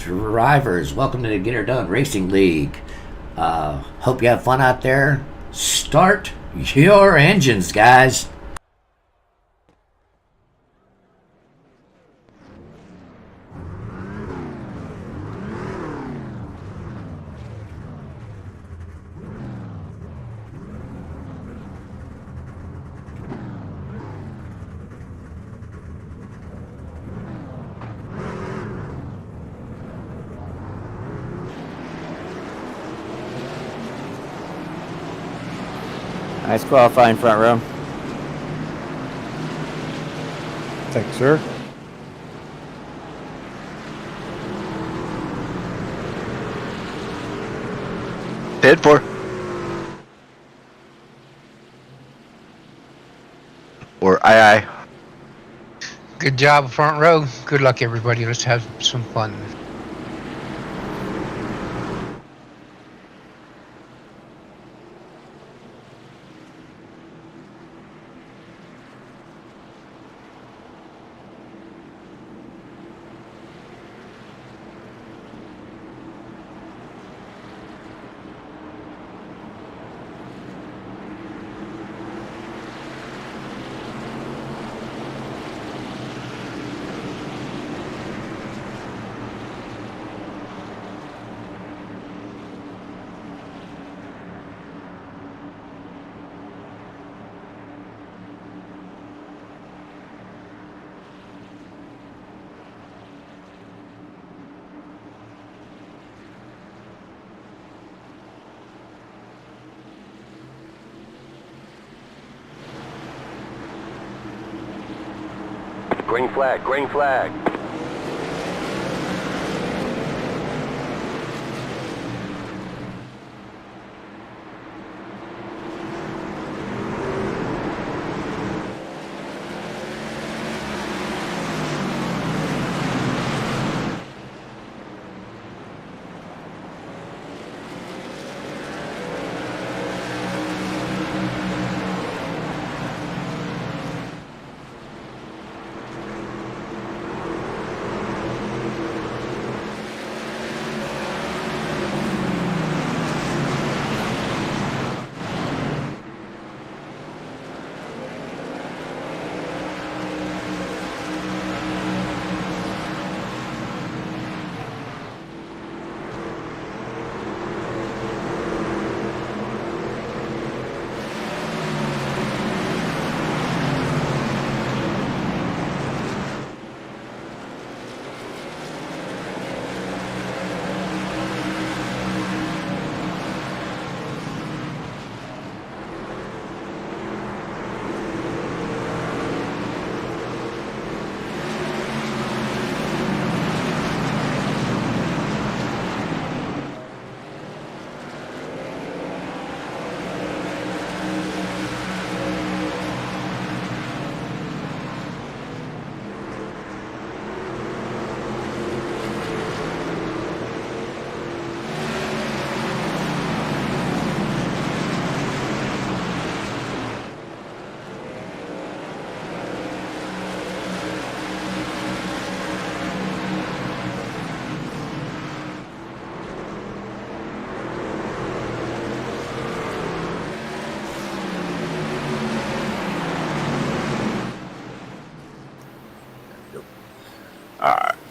drivers, welcome to the Get Her Done Racing League. Hope you have fun out there. Start your engines, guys. Nice qualifying front row. Thanks, sir. Bid for. Or aye. Good job, front row. Good luck, everybody. Let's have some fun. Green flag, green flag.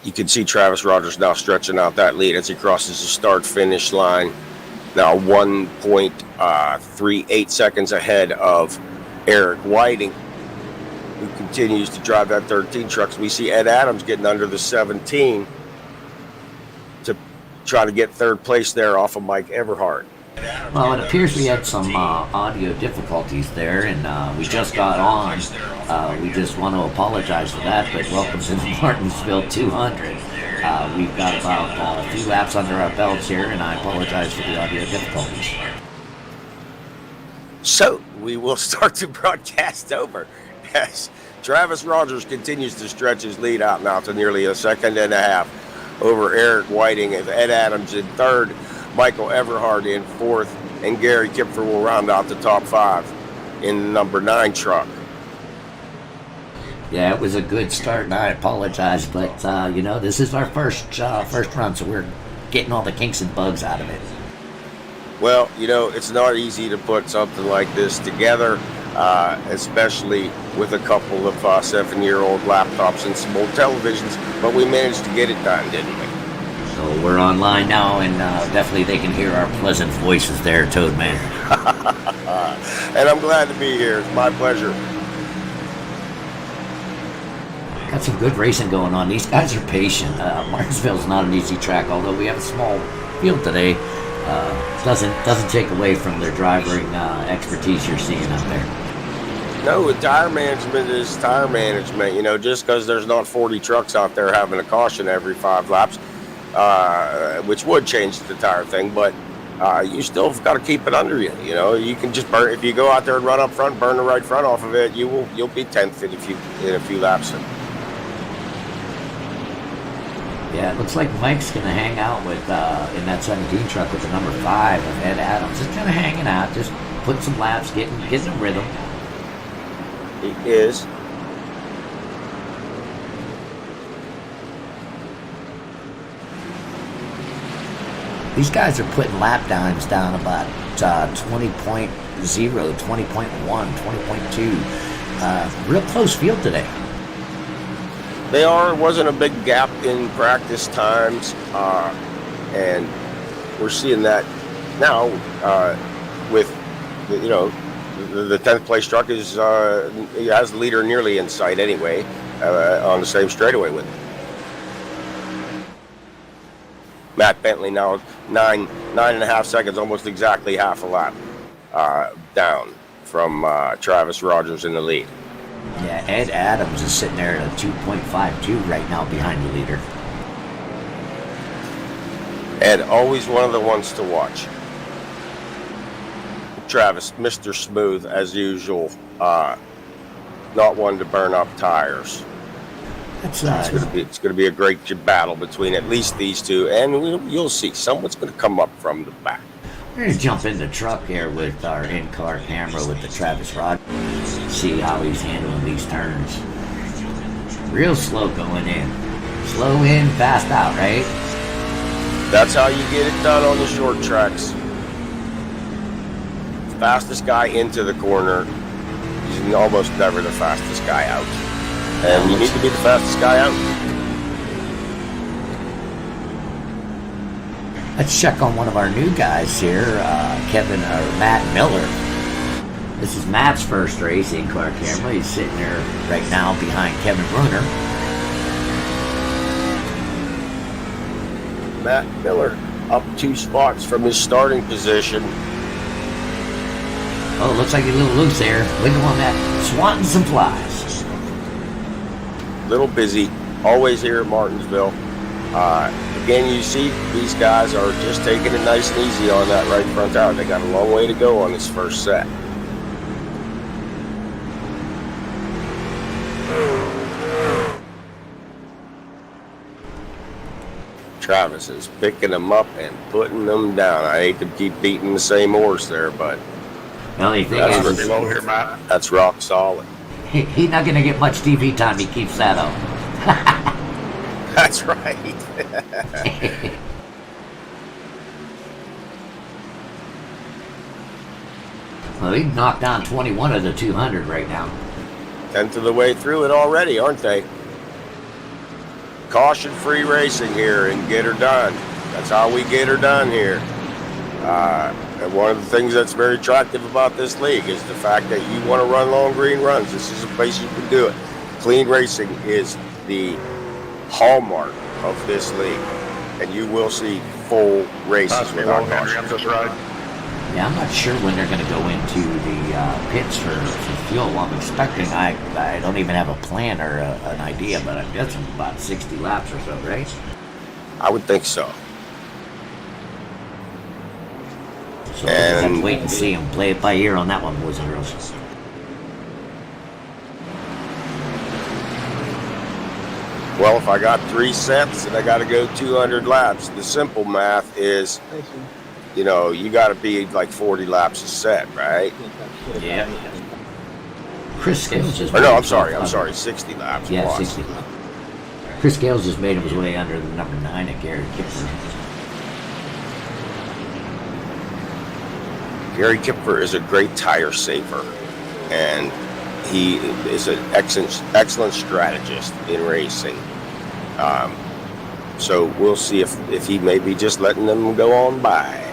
You can see Travis Rogers now stretching out that lead as he crosses the start-finish line. Now 1.38 seconds ahead of Eric Whiting, who continues to drive that 13 truck. We see Ed Adams getting under the 17 to try to get third place there off of Mike Everhart. Well, it appears we had some audio difficulties there, and we just got on. We just want to apologize for that, but welcome to the Martinsville 200. We've got about a few laps under our belts here, and I apologize for the audio difficulties. So we will start the broadcast over as Travis Rogers continues to stretch his lead out now to nearly a second and a half over Eric Whiting, as Ed Adams in third, Michael Everhart in fourth, and Gary Kipfer will round out the top five in the number 9 truck. Yeah, it was a good start, and I apologize, but this is our first run, so we're getting all the kinks and bugs out of it. Well, it's not easy to put something like this together, especially with a couple of 7-year-old laptops and some old televisions, but we managed to get it done, didn't we? So we're online now, and definitely they can hear our pleasant voices there, Toad Man. And I'm glad to be here. It's my pleasure. Got some good racing going on. These guys are patient. Martinsville's not an easy track, although we have a small field today. Doesn't take away from their driving expertise you're seeing out there. No, tire management is tire management. Just because there's not 40 trucks out there having a caution every 5 laps, which would change the tire thing, but you still got to keep it under you. You can just burn if you go out there and run up front, burn the right front off of it. You'll be 10th in a few laps. Yeah, it looks like Mike's going to hang out with in that 17 truck with the number 5 of Ed Adams. Just kind of hanging out, just putting some laps, getting a rhythm. He is. These guys are putting lap times down about 20.0, 20.1, 20.2. Real close field today. They are. It wasn't a big gap in practice times, and we're seeing that now with the 10th place truck is has the leader nearly in sight anyway, on the same straightaway with him. Matt Bentley now 9.5 seconds, almost exactly half a lap down from Travis Rogers in the lead. Yeah, Ed Adams is sitting there at a 2.52 right now behind the leader. Ed, always one of the ones to watch. Travis, Mr. Smooth, as usual. Not one to burn up tires. That's It's going to be a great battle between at least these two, and you'll see someone's going to come up from the back. We're going to jump in the truck here with our in-car camera with the Travis Rogers. See how he's handling these turns. Real slow going in. Slow in, fast out, right? That's how you get it done on the short tracks. Fastest guy into the corner. He's almost never the fastest guy out. And you need to be the fastest guy out. Let's check on one of our new guys here, Matt Miller. This is Matt's first race in-car camera. He's sitting there right now behind Kevin Bruner. Matt Miller up 2 spots from his starting position. Oh, looks like he's a little loose there. Wiggle on that, swatting some flies. Little busy, always here at Martinsville. Again, you see these guys are just taking it nice and easy on that right front tire. They got a long way to go on this first set. Travis is picking them up and putting them down. I hate to keep beating the same horse there, but The only thing is, that's rock solid. he's not going to get much TV time. He keeps that up. That's right. Well, he knocked down 21 of the 200 right now. 10th of the way through it already, aren't they? Caution-free racing here and get her done. That's how we get her done here. And one of the things that's very attractive about this league is the fact that you want to run long green runs. This is a place you can do it. Clean racing is the hallmark of this league, and you will see full races without caution. Yeah, I'm not sure when they're going to go into the pits for fuel. I'm expecting, I don't even have a plan or an idea, but I'm guessing about 60 laps or so, right? I would think so. So we'll have to wait and see and play it by ear on that one, boys and girls. Well, if I got 3 sets and I got to go 200 laps, the simple math is, you got to be like 40 laps a set, right? Yeah. Chris Scales just. Or no, made I'm sorry. himself I'm under- sorry. 60 laps. Yeah, lost. 60. Chris Scales just made his way under the number 9 at Gary Kipfer. Gary Kipfer is a great tire saver, and he is an excellent strategist in racing. So we'll see if he may be just letting them go on by.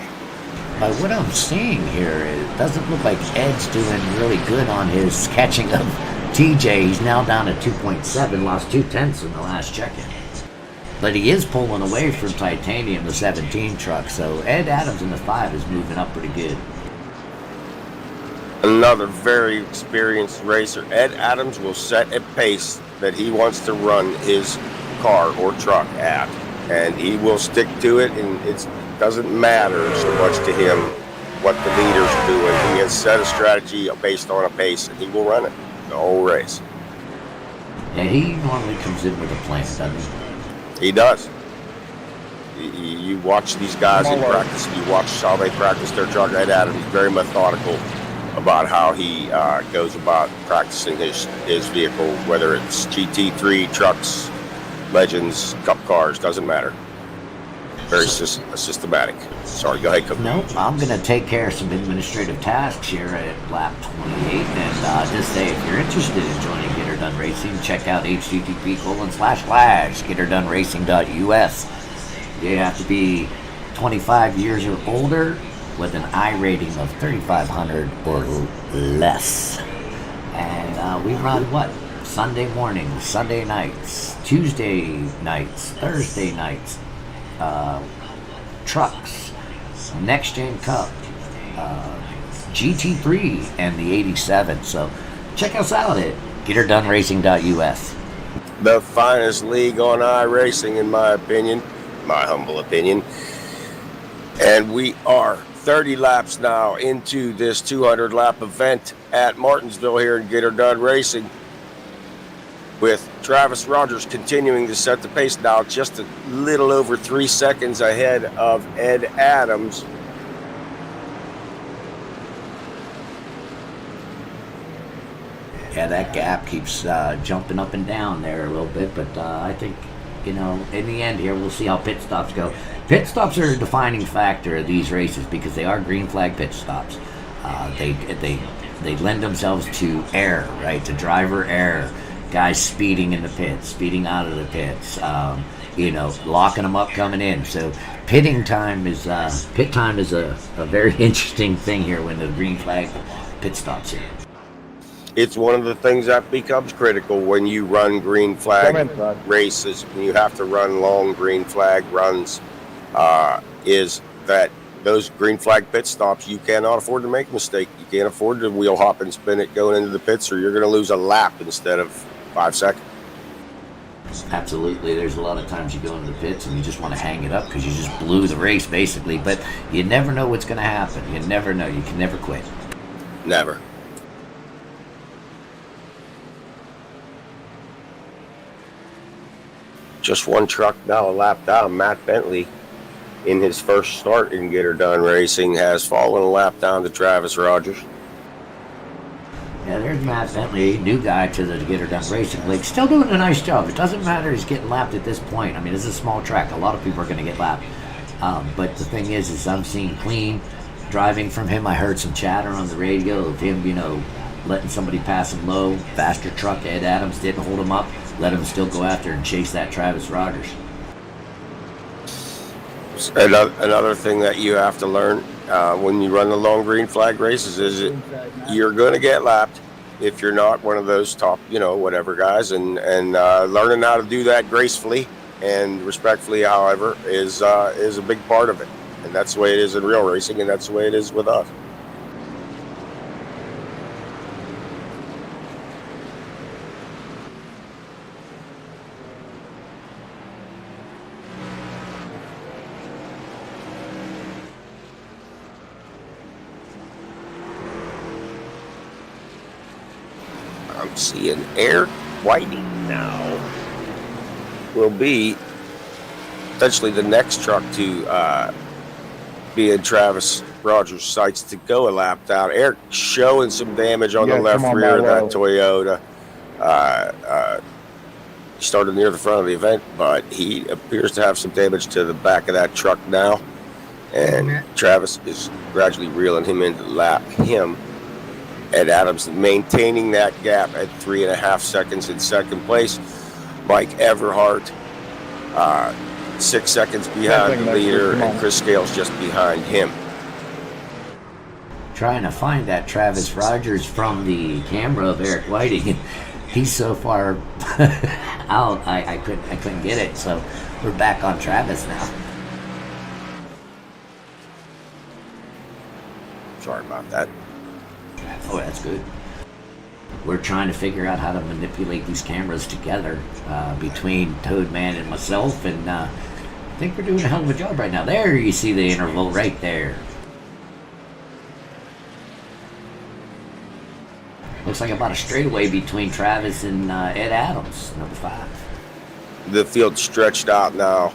By what I'm seeing here, it doesn't look like Ed's doing really good on his catching up. TJ, he's now down to 2.7, lost 0.2 in the last check-in. But he is pulling away from Titanium, the 17 truck, so Ed Adams in the 5 is moving up pretty good. Another very experienced racer. Ed Adams will set a pace that he wants to run his car or truck at, and he will stick to it, and it doesn't matter so much to him what the leaders are doing. He has set a strategy based on a pace, and he will run it the whole race. Yeah, he normally comes in with a plan, doesn't he? He does. You watch these guys in practice, you watch how they practice their truck. Ed Adams is very methodical about how he goes about practicing his vehicle, whether it's GT3 trucks, Legends, Cup cars, doesn't matter. Very systematic. Sorry, go ahead, Cook. Nope, I'm going to take care of some administrative tasks here at lap 28, and just say if you're interested in joining Get Her Done Racing, check out http://getherdoneracing.us. You have to be 25 years or older with an I rating of 3,500 or less. And we run what? Sunday mornings, Sunday nights, Tuesday nights, Thursday nights, trucks, Next Gen Cup, GT3, and the 87. So check us out at getherdoneracing.us. The finest league on iRacing, in my opinion, my humble opinion. And we are 30 laps now into this 200 lap event at Martinsville here in Get Her Done Racing, with Travis Rogers continuing to set the pace now, just a little over 3 seconds ahead of Ed Adams. Yeah, that gap keeps jumping up and down there a little bit, but I think, in the end here, we'll see how pit stops go. Pit stops are a defining factor of these races because they are green flag pit stops. They lend themselves to error, right? To driver error. Guys speeding in the pits, speeding out of the pits, locking them up coming in. So pit time is a very interesting thing here when the green flag pit stops here. It's one of the things that becomes critical when you run green flag races, when you have to run long green flag runs, is that those green flag pit stops, you cannot afford to make a mistake. You can't afford to wheel hop and spin it going into the pits, or you're going to lose a lap instead of 5 seconds. Absolutely. There's a lot of times you go into the pits and you just want to hang it up because you just blew the race, basically. But you never know what's going to happen. You never know. You can never quit. Never. Just one truck now a lap down. Matt Bentley, in his first start in Get Her Done Racing, has fallen a lap down to Travis Rogers. Yeah, there's Matt Bentley, new guy to the Get Her Done Racing League. Still doing a nice job. It doesn't matter he's getting lapped at this point. I mean, this is a small track. A lot of people are going to get lapped. But the thing is I'm seeing clean driving from him. I heard some chatter on the radio of him, letting somebody pass him low. Faster truck. Ed Adams didn't hold him up. Let him still go after and chase that Travis Rogers. Another thing that you have to learn when you run the long green flag races is you're going to get lapped if you're not one of those top, whatever guys. And learning how to do that gracefully and respectfully, however, is a big part of it. And that's the way it is in real racing, and that's the way it is with us. I'm seeing Eric Whiting now will be potentially the next truck to be in Travis Rogers' sights to go a lap down. Eric showing some damage on the Yeah, left come on, rear of that Milo. Toyota. Started near the front of the event, but he appears to have some damage to the back of that truck now. And Travis is gradually reeling him into lap. Ed Adams maintaining that gap at 3.5 seconds in second place. Mike Everhart, 6 seconds behind the leader, and Chris Scales just behind him. Trying to find that Travis Rogers from the camera of Eric Whiting, and he's so far out, I couldn't get it. So we're back on Travis now. Sorry about that. Oh, that's good. We're trying to figure out how to manipulate these cameras together between Toadman and myself, and I think we're doing a hell of a job right now. There, you see the interval right there. Looks like about a straightaway between Travis and Ed Adams, number 5. The field stretched out now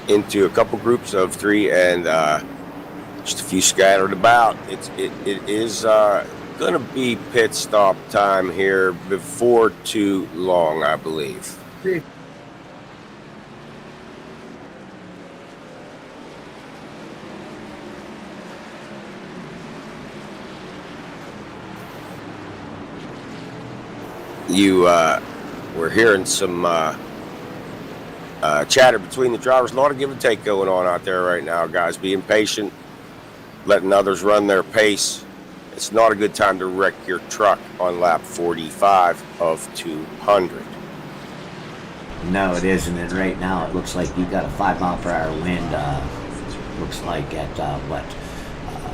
into a couple groups of 3 and just a few scattered about. It is going to be pit stop time here before too long, I believe. We're hearing some chatter between the drivers. A lot of give and take going on out there right now, guys. Being patient, letting others run their pace. It's not a good time to wreck your truck on lap 45 of 200. No, it isn't. And right now it looks like you've got a 5-mile-per-hour wind. Looks like at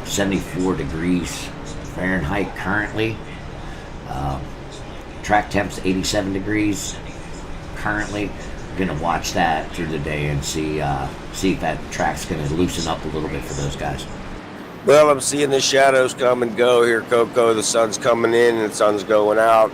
74 degrees Fahrenheit currently. Track temp's 87 degrees currently. We're gonna watch that through the day and see if that track's gonna loosen up a little bit for those guys. Well, I'm seeing the shadows come and go here, Coco. The sun's coming in and the sun's going out.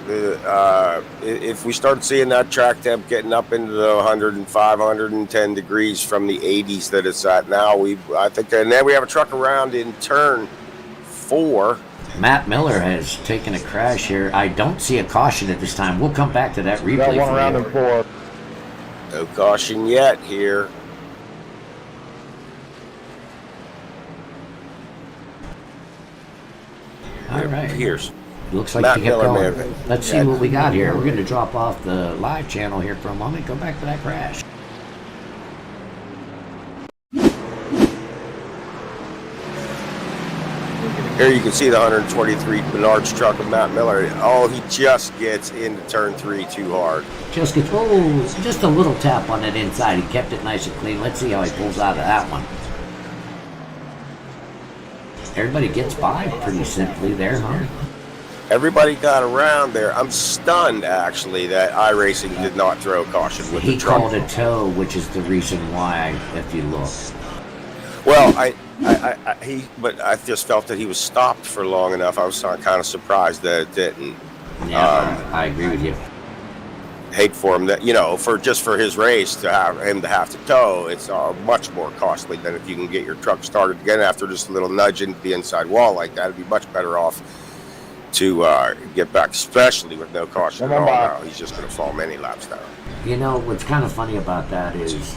If we start seeing that track temp getting up into the 105, 110 degrees from the 80s that it's at now, I think, and then we have a truck around in turn 4. Matt Miller has taken a crash here. I don't see a caution at this time. We'll come back to that replay. Got one for around you. in 4. No caution yet here. All right. Here's Looks like Matt you kept Miller, going. man. Let's see what we got here. We're going to drop off the live channel here for a moment. Go back to that crash. Here you can see the 123 Menards truck of Matt Miller. Oh, he just gets into turn 3 too hard. Just gets, just a little tap on that inside. He kept it nice and clean. Let's see how he pulls out of that one. Everybody gets by pretty simply there, huh? Everybody got around there. I'm stunned, actually, that iRacing did not throw caution with He the truck. called a tow, which is the reason why, if you look. Well, but I just felt that he was stopped for long enough. I was kind of surprised that it didn't. Yeah, I agree with you. Hate for him that, for his race to have to tow. It's much more costly than if you can get your truck started again after just a little nudge into the inside wall like that. It'd be much better off to get back, especially with no caution at all. Now he's just going to fall many laps down. You know, what's kind of funny about that is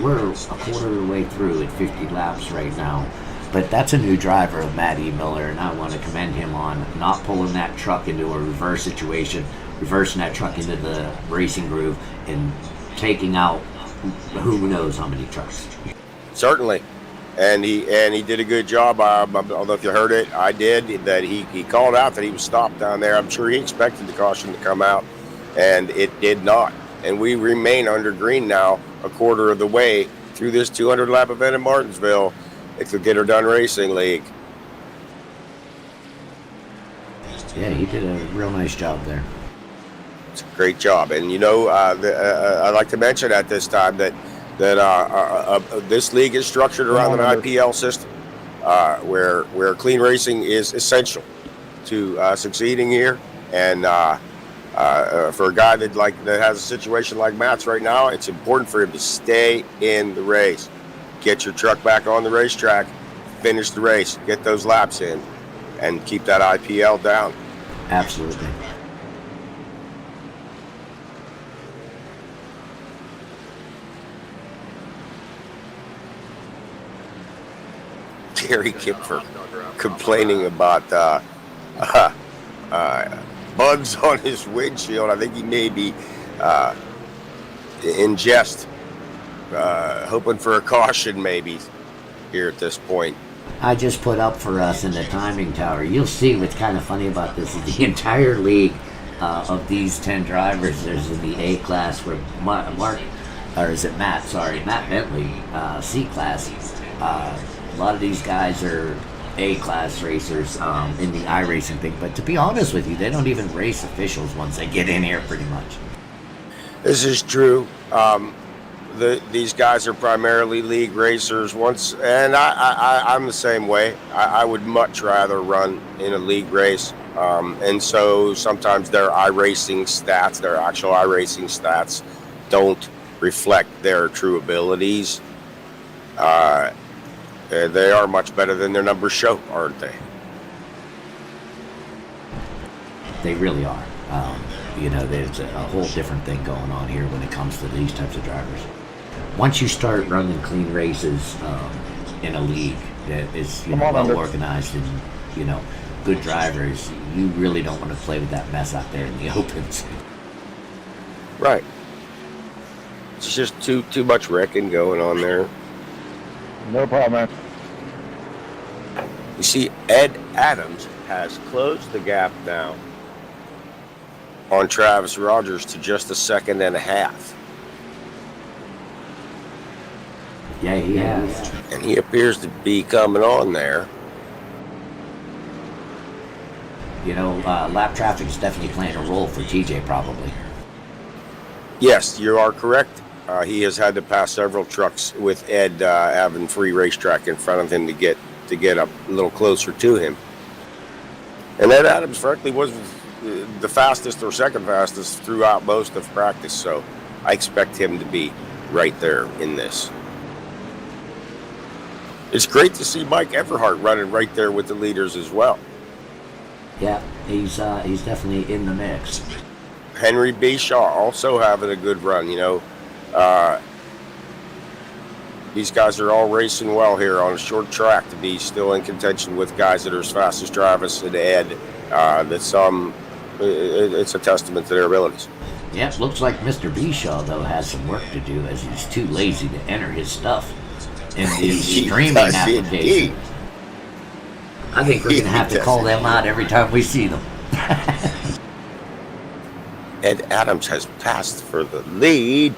we're a quarter of the way through at 50 laps right now. But that's a new driver of Matty Miller, and I want to commend him on not pulling that truck into a reverse situation, reversing that truck into the racing groove, and taking out who knows how many trucks. Certainly. And he did a good job. I don't know if you heard it. I did. That he called out that he was stopped down there. I'm sure he expected the caution to come out, and it did not. And we remain under green now, a quarter of the way through this 200-lap event in Martinsville. It's the Get Her Done Racing League. Yeah, he did a real nice job there. It's a great job. And, I'd like to mention at this time that this league is structured around an IPL system where clean racing is essential to succeeding here. And for a guy that has a situation like Matt's right now, it's important for him to stay in the race. get your truck back on the racetrack, finish the race, get those laps in, and keep that IPL down. Absolutely. Gary Kipfer complaining about bugs on his windshield. I think he may be in jest, hoping for a caution maybe here at this point. I just put up for us in the timing tower. You'll see what's kind of funny about this is the entire league of these 10 drivers. There's in the A class where Mark, or is it Matt? Sorry, Matt Bentley, C class. A lot of these guys are A-class racers in the iRacing thing, but to be honest with you, they don't even race officials once they get in here, pretty much. This is true. These guys are primarily league racers. And I'm the same way. I would much rather run in a league race, and so sometimes their iRacing stats, their actual iRacing stats, don't reflect their true abilities. They are much better than their numbers show, aren't they? They really are. There's a whole different thing going on here when it comes to these types of drivers. Once you start running clean races in a league that is well organized and good drivers, you really don't want to play with that mess out there in the opens. Right. It's just too much wrecking going on there. No problem, man. You see, Ed Adams has closed the gap now on Travis Rogers to just a second and a half. Yeah, he has. And he appears to be coming on there. Lap traffic is definitely playing a role for TJ, probably. Yes, you are correct. He has had to pass several trucks with Ed having free racetrack in front of him to get up a little closer to him. And Ed Adams, frankly, was the fastest or second fastest throughout most of practice, so I expect him to be right there in this. It's great to see Mike Everhart running right there with the leaders as well. Yeah, he's definitely in the mix. Henry B. Shaw also having a good run, These guys are all racing well here on a short track to be still in contention with guys that are as fast as Travis and Ed. It's a testament to their abilities. Yeah, looks like Mr. Bishaw, though, has some work to do as he's too lazy to enter his stuff in the streaming application. I think we're going to have to call them out every time we see them. Ed Adams has passed for the lead,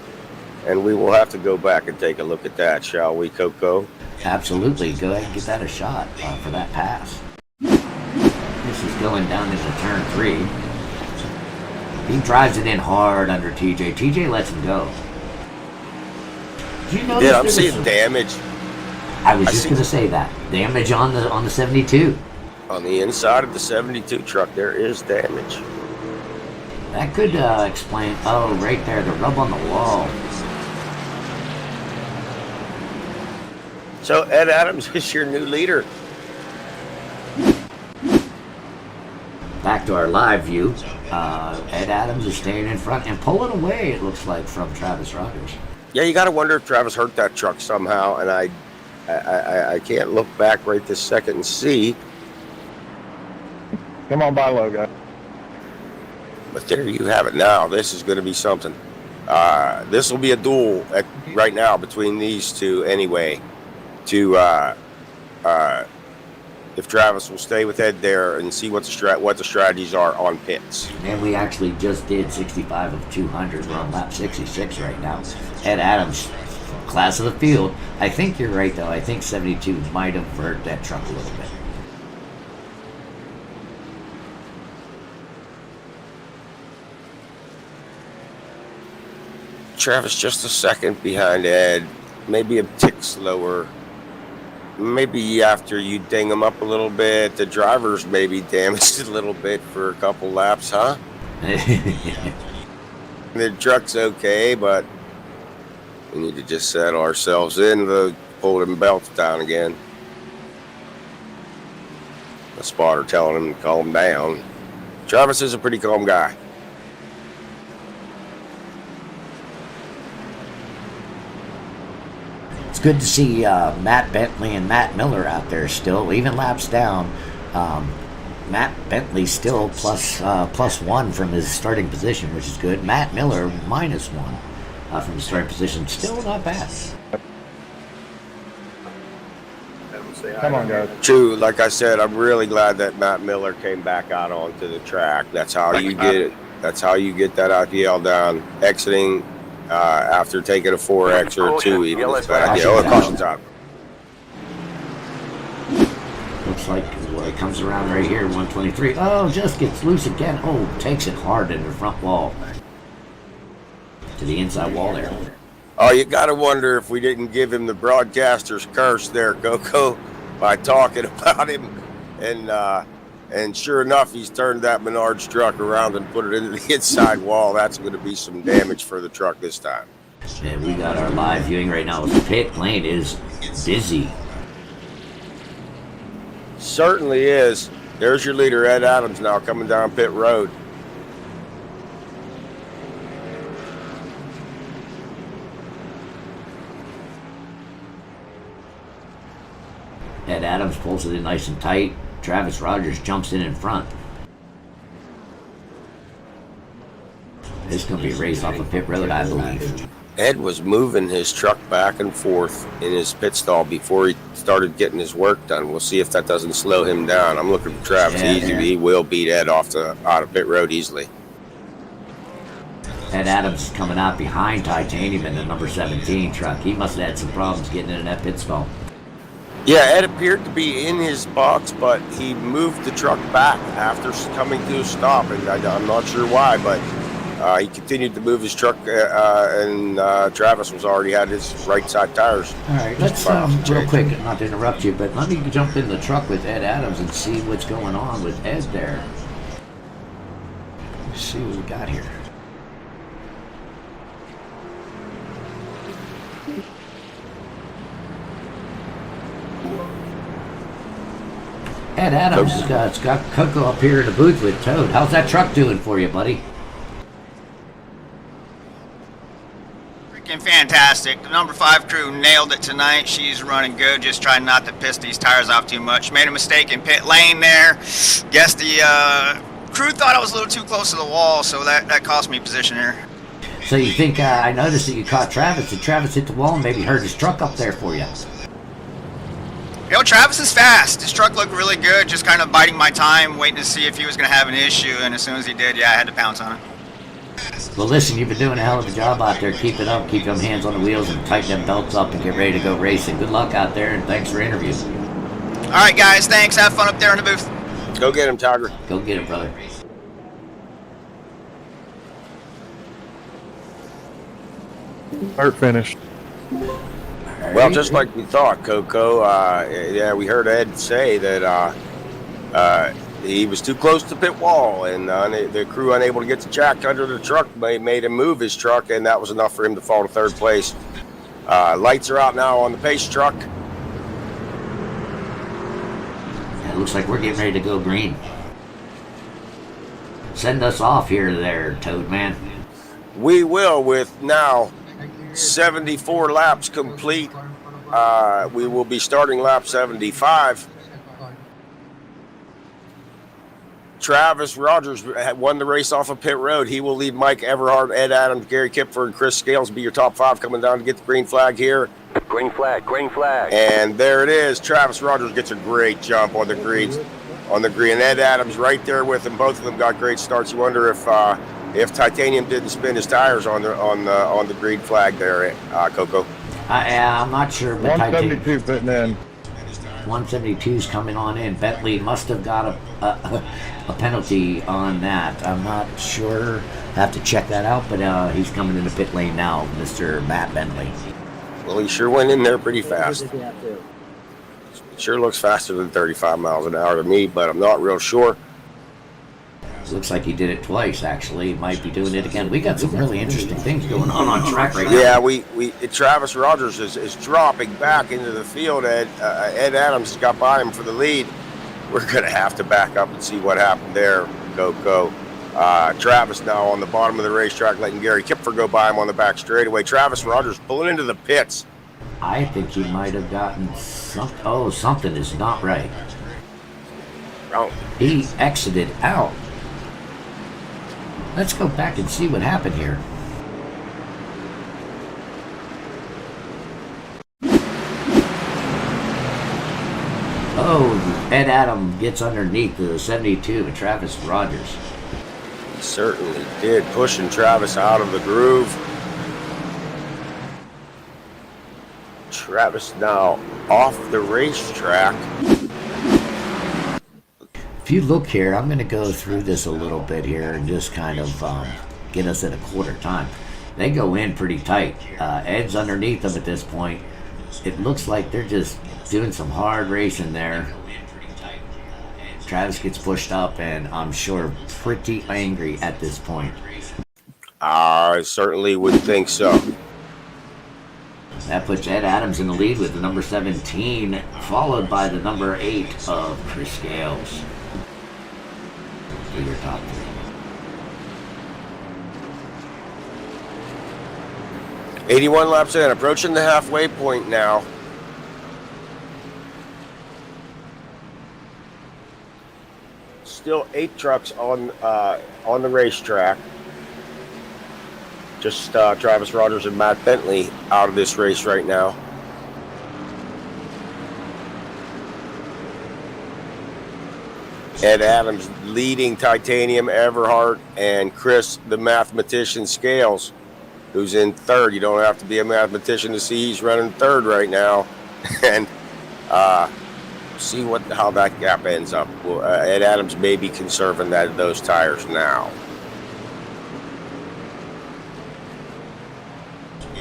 and we will have to go back and take a look at that, shall we, Coco? Absolutely. Go ahead and give that a shot for that pass. This is going down into turn 3. He drives it in hard under TJ. TJ lets him go. Do you notice? Yeah, I'm seeing damage. I was just going to say that. Damage on the 72. On the inside of the 72 truck, there is damage. That could explain. Oh, right there, the rub on the wall. So Ed Adams is your new leader. Back to our live view. Ed Adams is staying in front and pulling away, it looks like, from Travis Rogers. Yeah, you got to wonder if Travis hurt that truck somehow, and I can't look back right this second and see. Come on by, logo. But there you have it. Now this is going to be something. This will be a duel right now between these two anyway. If Travis will stay with Ed there and see what the strategies are on pits. And we actually just did 65 of 200. We're on lap 66 right now. Ed Adams, class of the field. I think you're right, though. I think 72 might have hurt that truck a little bit. Travis just a second behind Ed, maybe a tick slower. Maybe after you ding them up a little bit, the driver's maybe damaged a little bit for a couple laps, huh? The truck's okay, but we need to just settle ourselves in. The pull them belts down again. The spotter telling him to calm down. Travis is a pretty calm guy. It's good to see Matt Bentley and Matt Miller out there still, even laps down. Matt Bentley still plus one from his starting position, which is good. Matt Miller -1 from his starting position, still not bad. Come on, guys. True, like I said, I'm really glad that Matt Miller came back out onto the track. That's how you get it. That's how you get that IPL down. Exiting after taking a 4X or a 2 even. It's bad. Yeah, caution's out. Looks like it comes around right here, 123. Oh, just gets loose again. Oh, takes it hard in the front wall. To the inside wall there. Oh, you got to wonder if we didn't give him the broadcaster's curse there, Coco, by talking about him. And sure enough, he's turned that Menards truck around and put it into the inside wall. That's going to be some damage for the truck this time. And we got our live viewing right now. The pit lane is busy. Certainly is. There's your leader, Ed Adams, now coming down pit road. Ed Adams pulls it in nice and tight. Travis Rogers jumps in front. This is going to be a race off of pit road, I believe. Ed was moving his truck back and forth in his pit stall before he started getting his work done. We'll see if that doesn't slow him down. I'm looking for Travis. Yeah. He will beat Ed out of pit road easily. Ed Adams coming out behind Titanium in the number 17 truck. He must have had some problems getting in that pit stall. Yeah, Ed appeared to be in his box, but he moved the truck back after coming to a stop, and I'm not sure why, but he continued to move his truck, and Travis was already had his right side tires. All right, let's real quick, not to interrupt you, but let me jump in the truck with Ed Adams and see what's going on with Ed there. Let's see what we got here. Ed Adams has got Coco up here in the booth with Toad. How's that truck doing for you, buddy? Freaking fantastic. The number 5 crew nailed it tonight. She's running good, just trying not to piss these tires off too much. Made a mistake in pit lane there. Guess the crew thought I was a little too close to the wall, so that cost me position here. So you think, I noticed that you caught Travis. Did Travis hit the wall and maybe hurt his truck up there for you? You know, Travis is fast. His truck looked really good, just kind of biding my time, waiting to see if he was going to have an issue, and as soon as he did, yeah, I had to pounce on him. Well, listen, you've been doing a hell of a job out there. Keep it up. Keep them hands on the wheels and tighten them belts up and get ready to go racing. Good luck out there, and thanks for interviews. All right, guys, thanks. Have fun up there in the booth. Go get him, Tiger. Go get him, brother. Start finished. Well, just like we thought, Coco. Yeah, we heard Ed say that he was too close to the pit wall, and the crew unable to get the jack under the truck made him move his truck, and that was enough for him to fall to third place. Lights are out now on the pace truck. Yeah, it looks like we're getting ready to go green. Send us off here there, Toad Man. We will, with now 74 laps complete. We will be starting lap 75. Travis Rogers won the race off of pit road. He will lead Mike Everhart, Ed Adams, Gary Kipford, and Chris Scales be your top 5 coming down to get the green flag here. Green flag, green flag. And there it is. Travis Rogers gets a great jump on the green. Ed Adams right there with him. Both of them got great starts. You wonder if Titanium didn't spin his tires on the green flag there, Coco. I'm not sure, but 172 putting in. 172's coming on in. Bentley must have got a penalty on that. I'm not sure. Have to check that out, but he's coming in the pit lane now, Mr. Matt Bentley. Well, he sure went in there pretty fast. It sure looks faster than 35 miles an hour to me, but I'm not real sure. Looks like he did it twice, actually. He might be doing it again. We got some really interesting things going on track right now. Yeah, Travis Rogers is dropping back into the field. Ed Adams has got by him for the lead. We're going to have to back up and see what happened there, Coco. Travis now on the bottom of the racetrack, letting Gary Kipfer go by him on the back straightaway. Travis Rogers pulling into the pits. I think he might have gotten something. Oh, something is not right. Oh, He exited out. Let's go back and see what happened here. Oh, Ed Adam gets underneath the 72 of Travis Rogers. he certainly did, pushing Travis out of the groove. Travis now off the racetrack. If you look here, I'm going to go through this a little bit here and just kind of get us at a quarter time. They go in pretty tight. Ed's underneath them at this point. It looks like they're just doing some hard racing there. Travis gets pushed up, and I'm sure pretty angry at this point. I certainly would think so. That puts Ed Adams in the lead with the number 17, followed by the number 8 of Chris Scales. For your top 3. 81 laps in, approaching the halfway point now. Still 8 trucks on the racetrack. Just Travis Rogers and Matt Bentley out of this race right now. Ed Adams leading Titanium Everhart and Chris the mathematician Scales, who's in third. You don't have to be a mathematician to see he's running third right now. And see how that gap ends up. Well, Ed Adams may be conserving those tires now.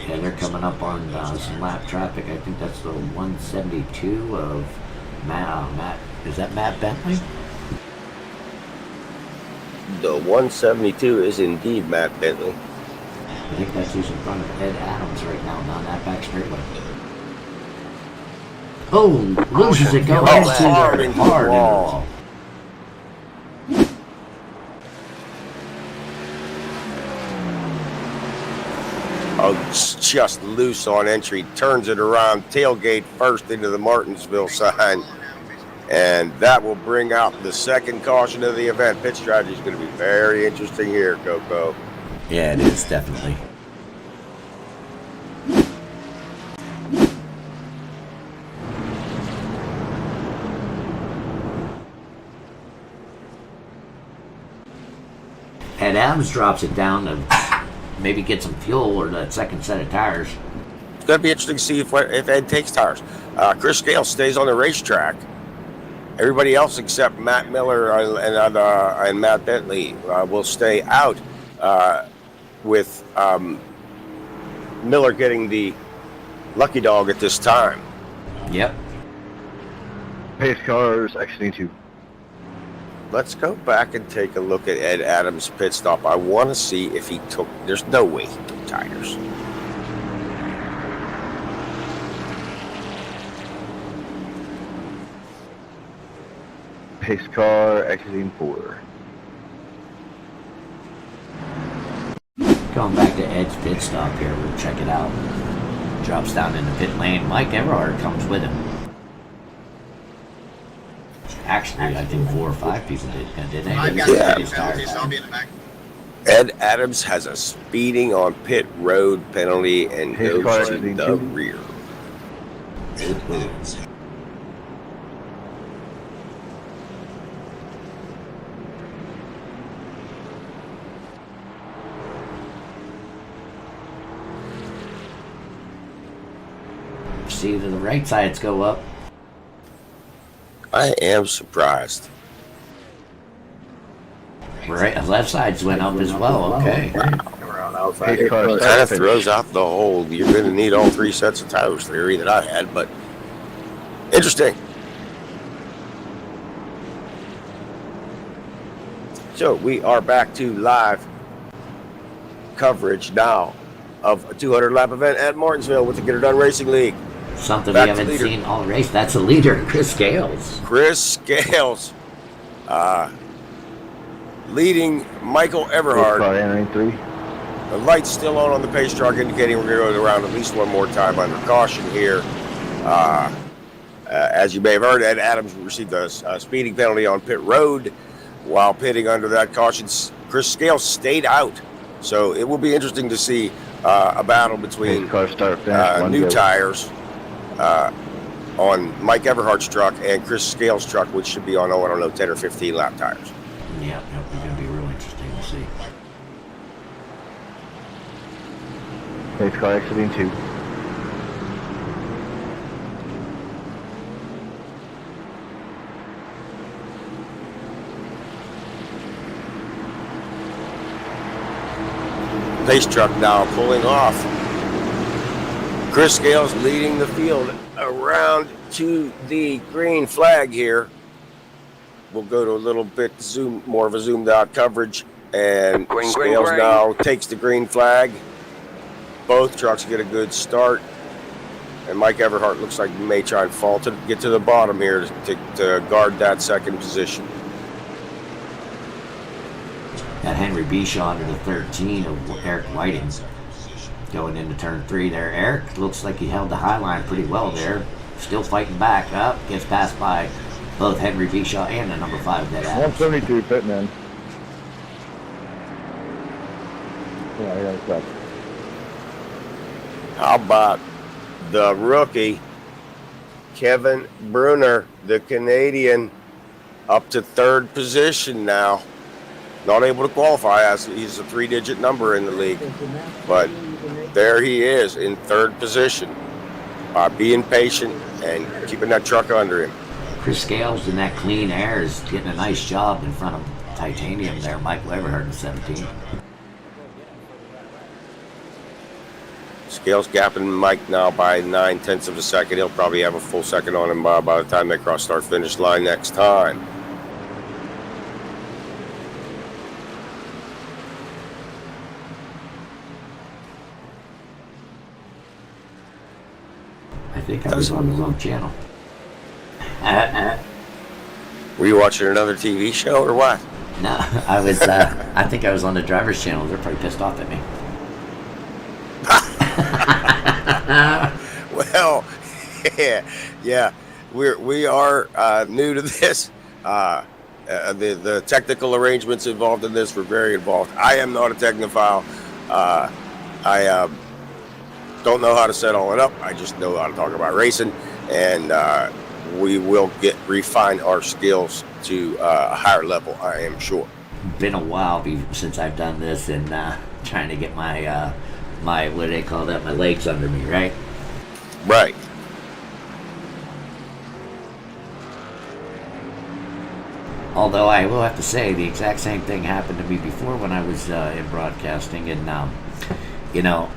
Yeah, they're coming up on some lap traffic. I think that's the 172 of Matt. Is that Matt Bentley? The 172 is indeed Matt Bentley. I think that's who's in front of Ed Adams right now on that back straightaway. Oh, loses it going Oh, hard into the wall. Oh, it's just loose on entry. Turns it around, tailgate first into the Martinsville sign. And that will bring out the second caution of the event. Pit strategy is going to be very interesting here, Coco. Yeah, it is, definitely. Ed Adams drops it down to maybe get some fuel or that second set of tires. It's going to be interesting to see if Ed takes tires. Chris Scales stays on the racetrack. Everybody else except Matt Miller and Matt Bentley will stay out, with Miller getting the lucky dog at this time. Yep. Pace cars exiting 2. Let's go back and take a look at Ed Adams' pit stop. I want to see if he took. There's no way he took tires. Pace car exiting 4. Going back to Ed's pit stop here, we'll check it out. Drops down in the pit lane. Mike Everhart comes with him. Actually, I think 4 or 5 people did they? I've got Yeah. the penalties. I'll be in the back. Ed Adams has a speeding on pit road penalty and Pace car goes to exiting the 2. rear. See to the right sides go up. I am surprised. Right, left sides went up as well. Okay. Pace car Kind of throws out the whole "you're going to need all 3 sets of tires" theory that I had, but interesting. So we are back to live coverage now of a 200 lap event at Martinsville with the Get Her Done Racing League. Something Back we to haven't leader. seen all race. That's a leader, Chris Scales. Chris Scales leading Michael Pace Everhart. car entering 3. The light's still on the pace truck, indicating we're going to go around at least one more time under caution here. As you may have heard, Ed Adams received a speeding penalty on pit road while pitting under that caution. Chris Scales stayed out, so it will be interesting to see a battle between Pace car start finish. One new go. tires on Mike Everhart's truck and Chris Scales' truck, which should be on, 10 or 15 lap tires. Yeah, it's going to be real interesting to see. Pace car exiting 2. Pace truck now pulling off. Chris Scales leading the field around to the green flag here. We'll go to a little bit more of a zoomed out coverage, and Green, Scales green. now takes the green flag. Both trucks get a good start, and Mike Everhart looks like he may try and fall to get to the bottom here to guard that second position. Got Henry Bishaw under the 13 of Eric Whiting going into turn 3 there. Eric looks like he held the high line pretty well there. Still fighting back up. Gets passed by both Henry Bishaw and the number 5 Dead Adams. 172 pitting in. Yeah, that's up. How about the rookie, Kevin Bruner, the Canadian, up to third position now. Not able to qualify, as he's a 3-digit number in the league. But there he is in third position by being patient and keeping that truck under him. Chris Scales in that clean air is getting a nice job in front of Titanium there. Michael Everhart in 17. Scales gapping Mike now by 9/10 of a second. He'll probably have a full second on him by the time they cross start finish line next time. I think I was on the wrong channel. Were you watching another TV show or what? No, I was. I think I was on the driver's channel. They're probably pissed off at me. Well, yeah, we are new to this. The technical arrangements involved in this were very involved. I am not a technophile. I don't know how to set all it up. I just know how to talk about racing, and we will refine our skills to a higher level, I am sure. Been a while since I've done this, and trying to get my what do they call that? My legs under me, right? Right. Although I will have to say the exact same thing happened to me before when I was in broadcasting, and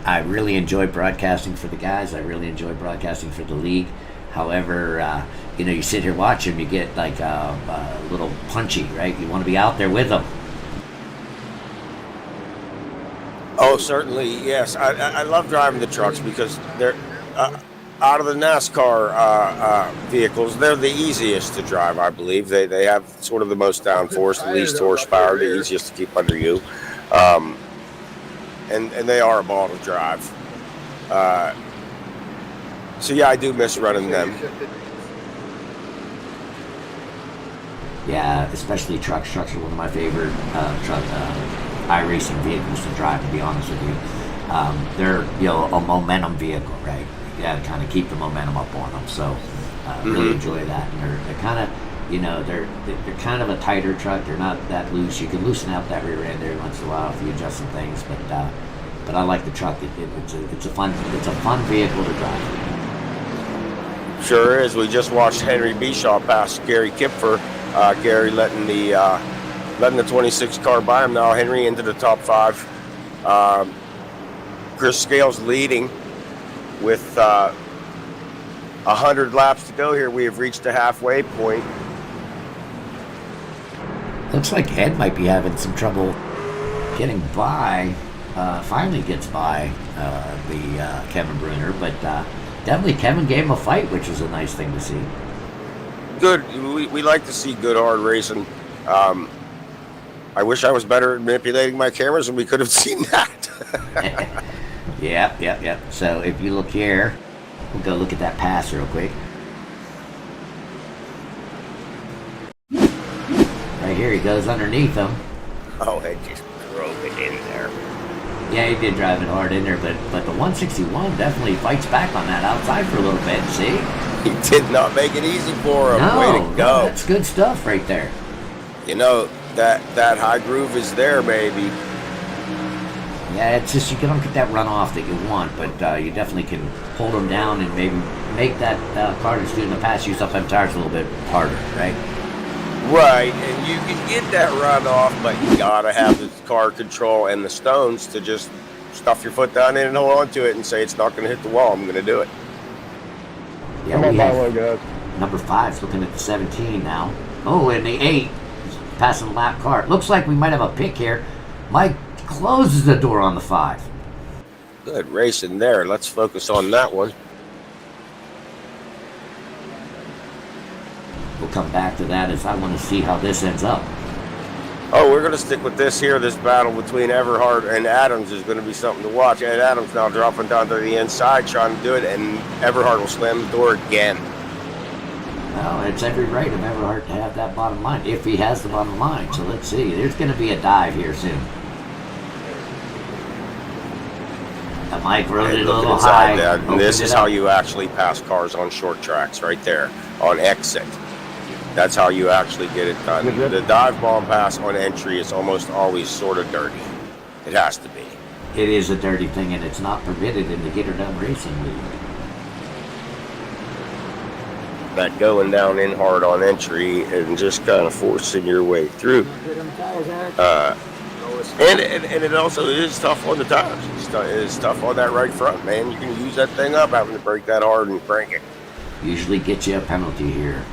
I really enjoy broadcasting for the guys. I really enjoy broadcasting for the league. However, you sit here watching, you get like a little punchy, right? You want to be out there with them. Oh, certainly, yes. I love driving the trucks because they're out of the NASCAR vehicles. They're the easiest to drive, I believe. They have sort of the most downforce, the least horsepower, the easiest to keep under you, and they are a ball to drive. So yeah, I do miss running them. Yeah, especially trucks. Trucks are one of my favorite iRacing vehicles to drive, to be honest with you. They're a momentum vehicle, right? You got to kind of keep the momentum up on them. So really enjoy that. And they're kind of, they're kind of a tighter truck. They're not that loose. You can loosen out that rear end every once in a while if you adjust some things. But I like the truck. It's a fun vehicle to drive. Sure is. We just watched Henry Bishaw pass Gary Kipfer. Gary letting the 26 car by him now. Henry into the top 5. Chris Scales leading with 100 laps to go here. We have reached the halfway point. Looks like Ed might be having some trouble getting by. Finally gets by the Kevin Bruner, but definitely Kevin gave him a fight, which was a nice thing to see. Good. We like to see good hard racing. I wish I was better at manipulating my cameras and we could have seen that. Yep. So if you look here, we'll go look at that pass real quick. Right here, he goes underneath him. Oh, it just drove it in there. Yeah, he did drive it hard in there, but the 161 definitely fights back on that outside for a little bit. See? He did not make it easy for him. No, Way to go. that's good stuff right there. You know, that high groove is there, baby. Yeah, it's just you don't get that runoff that you want, but you definitely can hold them down and maybe make that car that's doing the pass use up them tires a little bit harder, right? Right, and you can get that runoff, but you gotta have the car control and the stones to just stuff your foot down in and hold on to it and say it's not gonna hit the wall. I'm gonna do it. Yeah, Come on, we have Milo, guys. number 5's looking at the 17 now. Oh, and the 8 is passing the lap car. It looks like we might have a pick here. Mike closes the door on the 5. Good racing there. Let's focus on that one. We'll come back to that as I want to see how this ends up. Oh, we're gonna stick with this here. This battle between Everhart and Adams is gonna be something to watch. And Adams now dropping down to the inside trying to do it, and Everhart will slam the door again. Well, it's every right of Everhart to have that bottom line, if he has the bottom line. So let's see. There's going to be a dive here soon. Mike rode it a Looking little inside high. that, and this opened is it how up. you actually pass cars on short tracks, right there on exit. That's how you actually get it done. Yep. The dive bomb pass on entry is almost always sort of dirty. It has to be. It is a dirty thing, and it's not permitted in the Get Her Done Racing League. That going down in hard on entry and just kind of forcing your way through. And it also is tough on the tires. It's tough on that right front, man. You can use that thing up having to brake that hard and crank it. Usually gets you a penalty here.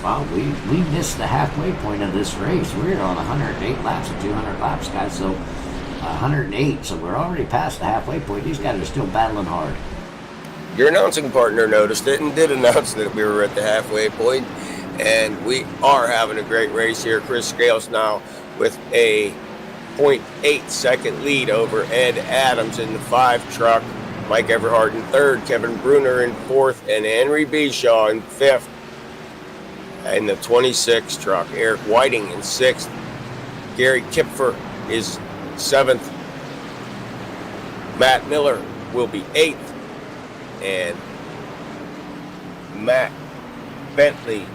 Well, we missed the halfway point of this race. We're on 108 laps of 200 laps, guys. So 108. So we're already past the halfway point. These guys are still battling hard. Your announcing partner noticed it and did announce that we were at the halfway point, and we are having a great race here. Chris Scales now with a 0.8 second lead over Ed Adams in the 5 truck. Mike Everhart in 3rd, Kevin Bruner in 4th, and Henry Bishaw in 5th. In the 26 truck, Eric Whiting in 6th. Gary Kipfer is 7th. Matt Miller will be 8th. And Matt Bentley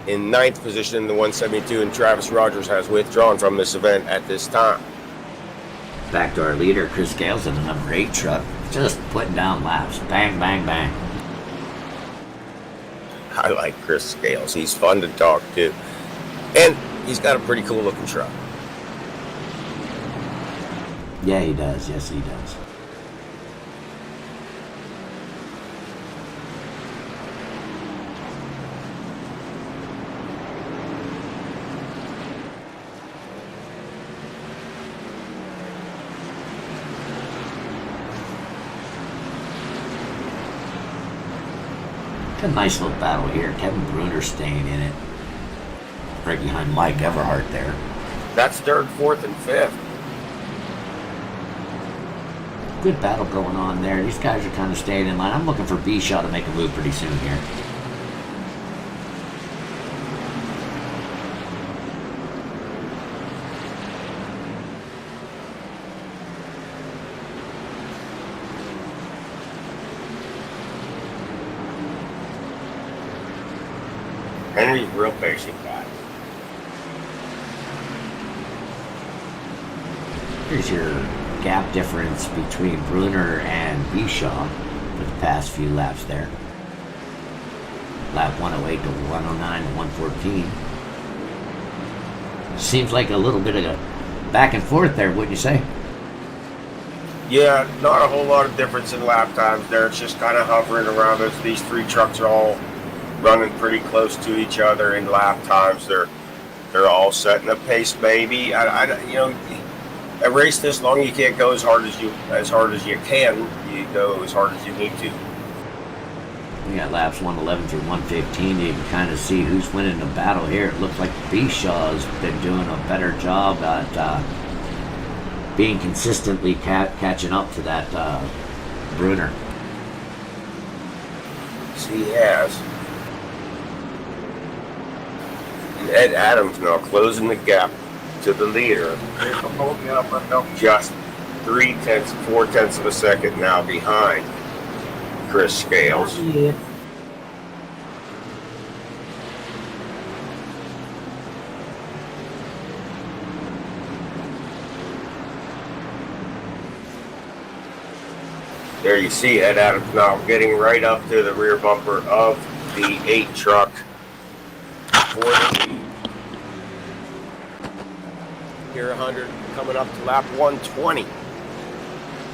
in 9th position in the 172. And Travis Rogers has withdrawn from this event at this time. Back to our leader, Chris Gales in the number 8 truck. Just putting down laps. Bang, bang, bang. I like Chris Scales. He's fun to talk to. And he's got a pretty cool looking truck. Yeah, he does. Yes, he does. A nice little battle here. Kevin Bruner staying in it. Right behind Mike Everhart there. That's 3rd, 4th, and 5th. Good battle going on there. These guys are kind of staying in line. I'm looking for Bishaw to make a move pretty soon here. Henry's a real patient guy. Here's your gap difference between Bruner and Bishaw for the past few laps there. Lap 108 to 109 to 114. Seems like a little bit of a back and forth there, wouldn't you say? Yeah, not a whole lot of difference in lap times there. It's just kind of hovering around us. These three trucks are all running pretty close to each other in lap times. They're all setting a pace, maybe. You know, a race this long, you can't go as hard as you can. You go as hard as you need to. We got laps 111 through 115. You can kind of see who's winning the battle here. It looks like Bishaw's been doing a better job at being consistently catching up to that Bruner. He has. And Ed Adams now closing the gap to the leader. Just 4/10 of a second now behind Chris Scales. Yeah. There you see Ed Adams now getting right up to the rear bumper of the 8 truck for the lead. Here 100 coming up to lap 120.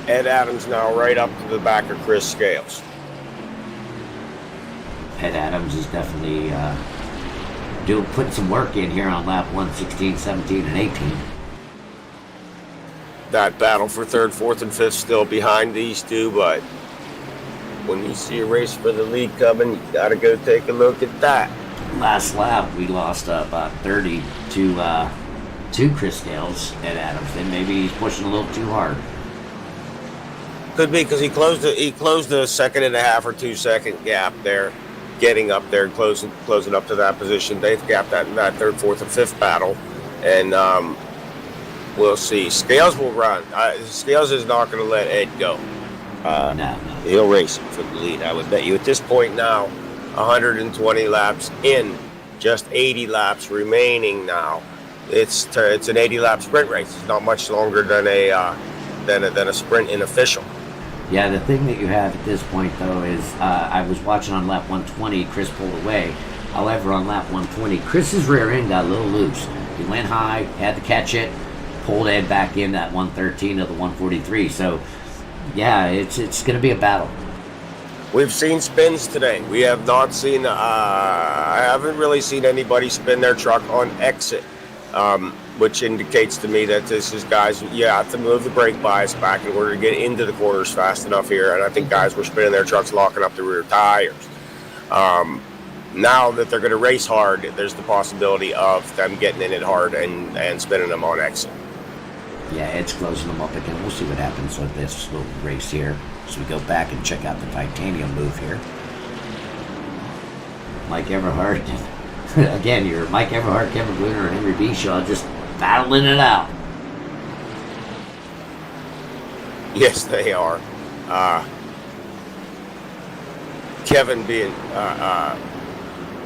Ed Adams now right up to the back of Chris Scales. Ed Adams is definitely putting some work in here on lap 116, 17, and 18. That battle for 3rd, 4th, and 5th still behind these two, but when you see a race for the lead coming, you gotta go take a look at that. Last lap, we lost about 30 to Chris Scales, Ed Adams. Then maybe he's pushing a little too hard. Could be because he closed the 1.5 or 2 second gap there, getting up there and closing up to that position. They've gapped that in that 3rd, 4th, and 5th battle, and we'll see. Scales will run. Scales is not going to let Ed go. No. He'll race him for the lead, I would bet you. At this point now, 120 laps in, just 80 laps remaining now. It's an 80-lap sprint race. It's not much longer than a sprint in official. Yeah, the thing that you have at this point, though, is I was watching on lap 120, Chris pulled away. However, on lap 120, Chris's rear end got a little loose. He went high, had to catch it, pulled Ed back in at 113 of the 143. So, yeah, it's going to be a battle. We've seen spins today. We have not seen, I haven't really seen anybody spin their truck on exit, which indicates to me that this is guys, you have to move the brake bias back in order to get into the corners fast enough here. And I think guys were spinning their trucks, locking up the rear tires. Now that they're going to race hard, there's the possibility of them getting in it hard and spinning them on exit. Yeah, Ed's closing them up again. We'll see what happens with this little race here. So we go back and check out the titanium move here. Mike Everhart. Again, you're Mike Everhart, Kevin Bruner, and Henry Bishaw just battling it out. Yes, they are. Kevin being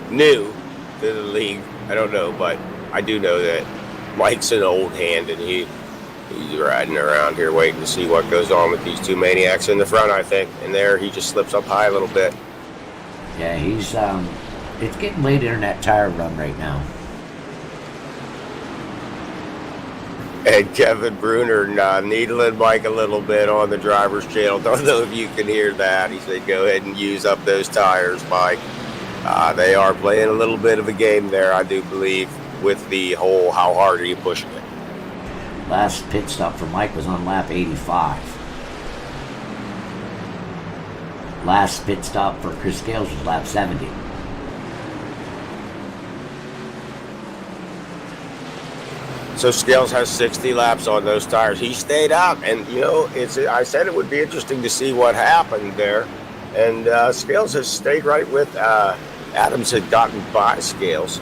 new to the league, I don't know, but I do know that Mike's an old hand, and he's riding around here waiting to see what goes on with these two maniacs in the front, I think. And there, he just slips up high a little bit. Yeah, he's it's getting late in that tire run right now. And Kevin Bruner needling Mike a little bit on the driver's channel. Don't know if you can hear that. He said, go ahead and use up those tires, Mike. They are playing a little bit of a game there, I do believe, with the whole how hard are you pushing it. Last pit stop for Mike was on lap 85. Last pit stop for Chris Scales was lap 70. So Scales has 60 laps on those tires. He stayed out, and I said it would be interesting to see what happened there. And Scales has stayed right with Adams had gotten by Scales.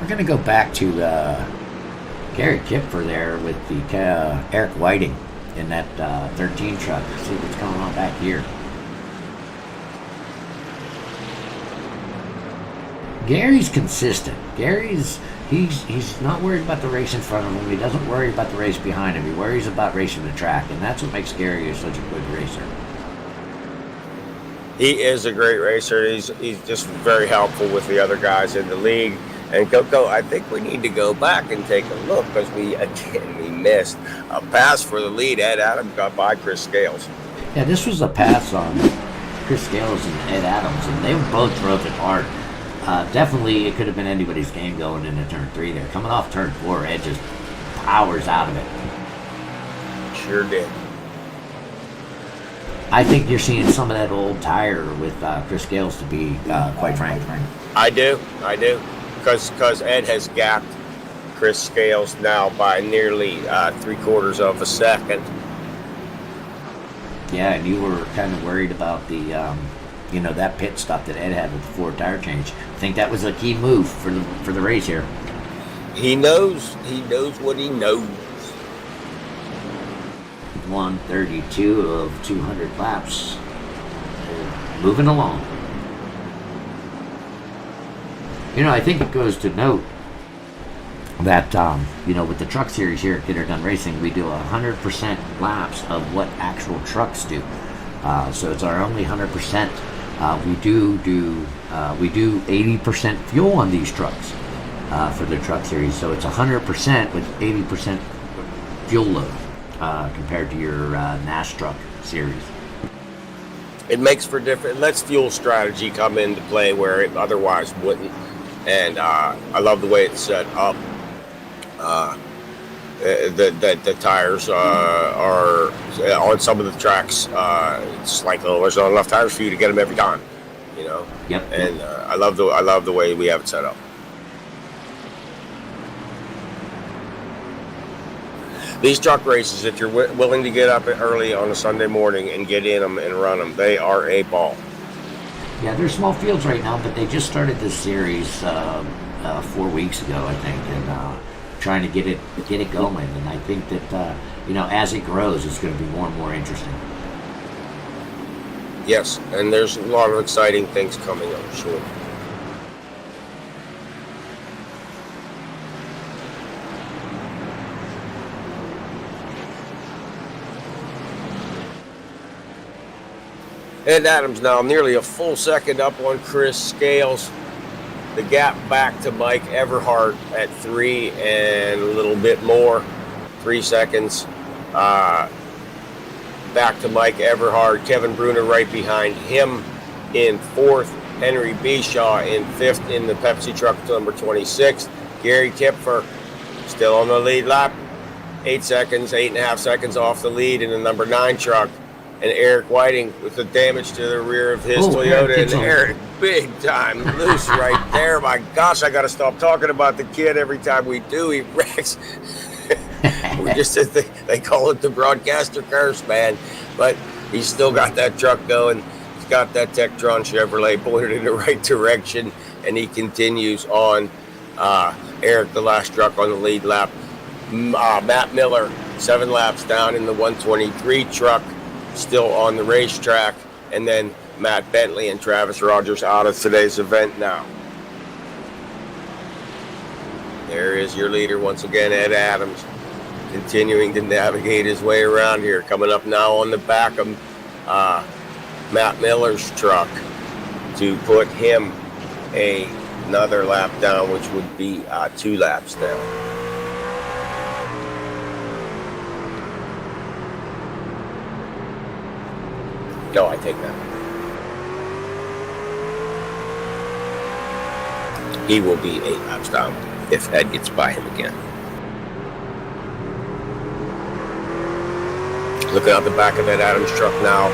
We're going to go back to Gary Kipfer there with the Eric Whiting in that 13 truck. See what's going on back here. Gary's consistent. He's not worried about the race in front of him. He doesn't worry about the race behind him. He worries about racing the track, and that's what makes Gary such a good racer. He is a great racer. He's just very helpful with the other guys in the league. And Coco, I think we need to go back and take a look because we missed a pass for the lead. Ed Adams got by Chris Scales. Yeah, this was a pass on Chris Scales and Ed Adams, and they both drove it hard. Definitely, it could have been anybody's game going into turn 3 there. Coming off turn 4, Ed just powers out of it. Sure did. I think you're seeing some of that old tire with Chris Scales, to be quite frank. I do. Because Ed has gapped Chris Scales now by nearly 3/4 of a second. Yeah, and you were kind of worried about the, that pit stop that Ed had with the Ford tire change. I think that was a key move for the race here. He knows what he knows. 132 of 200 laps. Moving along. I think it goes to note that, with the truck series here at Get Her Done Racing, we do 100% laps of what actual trucks do. So it's our only 100%. We do 80% fuel on these trucks for the truck series. So it's 100% with 80% fuel load compared to your NAS truck series. It makes for different. Lets fuel strategy come into play where it otherwise wouldn't. And I love the way it's set up. The tires are on some of the tracks. It's like, there's not enough tires for you to get them every time, Yep. And I love the way we have it set up. These truck races, if you're willing to get up early on a Sunday morning and get in them and run them, they are a ball. Yeah, they're small fields right now, but they just started this series 4 weeks ago, I think, and trying to get it going. And I think that as it grows, it's going to be more and more interesting. Yes, and there's a lot of exciting things coming, I'm sure. Ed Adams now nearly a full second up on Chris Scales. The gap back to Mike Everhart at 3 and a little bit more, 3 seconds. Back to Mike Everhart. Kevin Bruner right behind him in 4th. Henry Bishaw in 5th in the Pepsi truck number 26. Gary Kipfer still on the lead lap. 8.5 seconds off the lead in the number 9 truck. And Eric Whiting with the damage to the rear of his Toyota. And Eric, big time loose right there. My gosh, I got to stop talking about the kid every time we do. He wrecks. They call it the broadcaster curse, man. But he's still got that truck going. He's got that Tektron Chevrolet pointed in the right direction. And he continues on. Eric, the last truck on the lead lap. Matt Miller, 7 laps down in the 123 truck. Still on the racetrack, and then Matt Bentley and Travis Rogers out of today's event now. There is your leader once again, Ed Adams, continuing to navigate his way around here, coming up now on the back of Matt Miller's truck to put him another lap down, which would be 2 laps down. No, I take that. He will be 8 laps down if Ed gets by him again. Looking out the back of Ed Adams' truck now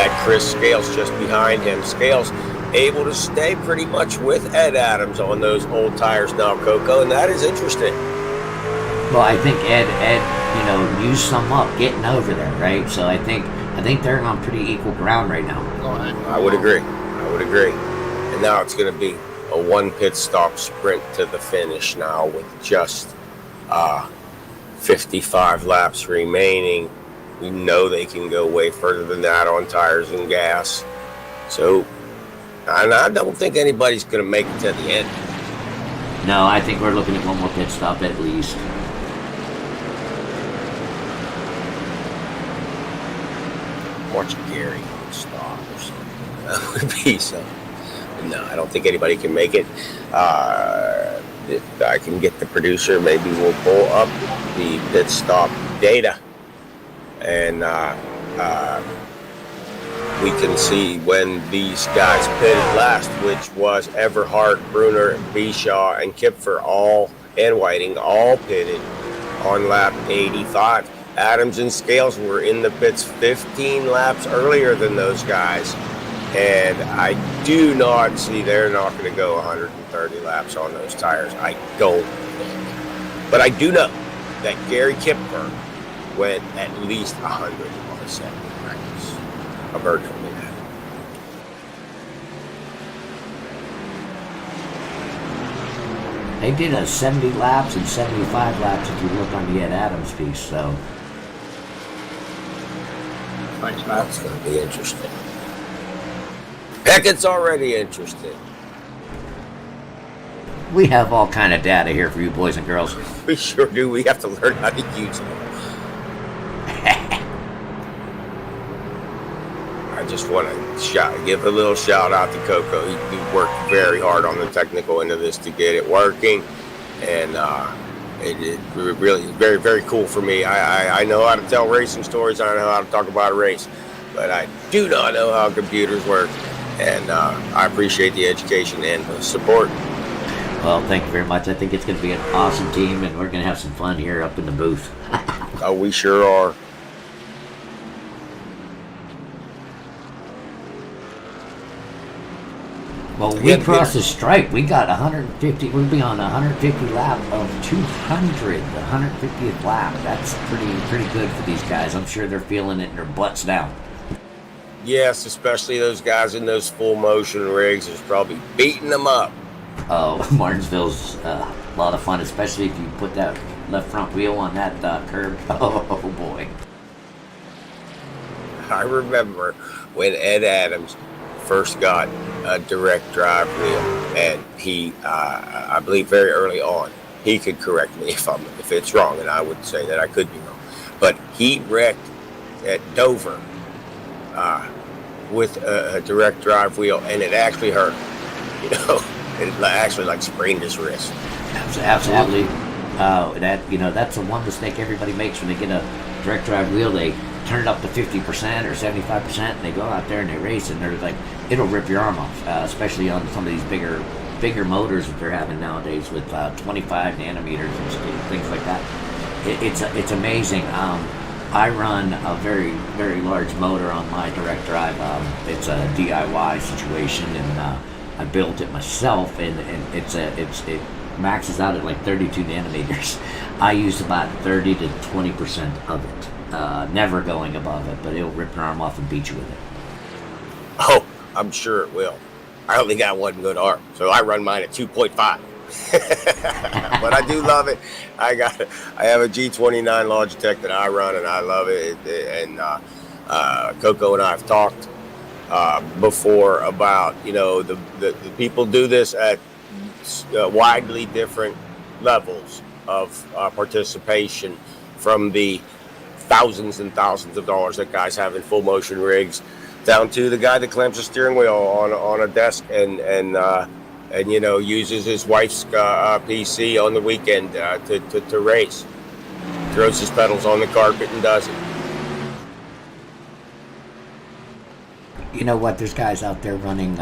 at Chris Scales just behind him. Scales able to stay pretty much with Ed Adams on those old tires now, Coco, and that is interesting. Well, I think Ed, used some up getting over there, right? So I think they're on pretty equal ground right now. I would agree. And now it's going to be a 1 pit stop sprint to the finish now with just 55 laps remaining. We know they can go way further than that on tires and gas. So, and I don't think anybody's going to make it to the end. No, I think we're looking at 1 more pit stop at least. Watch Gary stop or something. That would be something. No, I don't think anybody can make it. if I can get the producer, maybe we'll pull up the pit stop data, and we can see when these guys pitted last, which was Everhart, Bruner, Bishaw, and Kipfer and Whiting all pitted on lap 85. Adams and Scales were in the pits 15 laps earlier than those guys. And I do not see they're not going to go 130 laps on those tires. I don't think. But I do know that Gary Kipfer went at least 100 on the second practice. I've heard from him. They did a 70 laps and 75 laps if you look on the Ed Adams piece, so. Thanks, Matt. That's going to be interesting. Heck, it's already interesting. We have all kind of data here for you boys and girls. We sure do. We have to learn how to use it. I just want to give a little shout out to Coco. He worked very hard on the technical end of this to get it working, and it really very, very cool for me. I know how to tell racing stories. I know how to talk about a race, but I do not know how computers work, and I appreciate the education and the support. Well, thank you very much. I think it's going to be an awesome team, and we're going to have some fun here up in the booth. Oh, we sure are. Well, we crossed the stripe. We got 150. We'll be on 150 lap of 200, the 150th lap. That's pretty good for these guys. I'm sure they're feeling it in their butts now. Yes, especially those guys in those full motion rigs is probably beating them up. Oh, Martinsville's a lot of fun, especially if you put that left front wheel on that curb. Oh boy. I remember when Ed Adams first got a direct drive wheel, and he, I believe very early on, he could correct me if it's wrong, and I would say that I could be wrong, but he wrecked at Dover with a direct drive wheel, and it actually hurt. It actually like sprained his wrist. Absolutely. That's the one mistake everybody makes when they get a direct drive wheel. They turn it up to 50% or 75%, and they go out there and they race, and they're like, it'll rip your arm off, especially on some of these bigger motors that they're having nowadays with 25 nanometers and things like that. It's amazing. I run a very, very large motor on my direct drive. It's a DIY situation, and I built it myself, and it maxes out at like 32 nanometers. I use about 30 to 20% of it. Never going above it, but it'll rip your arm off and beat you with it. Oh, I'm sure it will. I only got one good arm, so I run mine at 2.5. But I do love it. I have a G29 Logitech that I run, and I love it. And Coco and I have talked before about, the people do this at widely different levels of participation, from the thousands and thousands of dollars that guys have in full motion rigs, down to the guy that clamps a steering wheel on a desk and uses his wife's PC on the weekend to race, throws his pedals on the carpet and does it. You know what? There's guys out there running,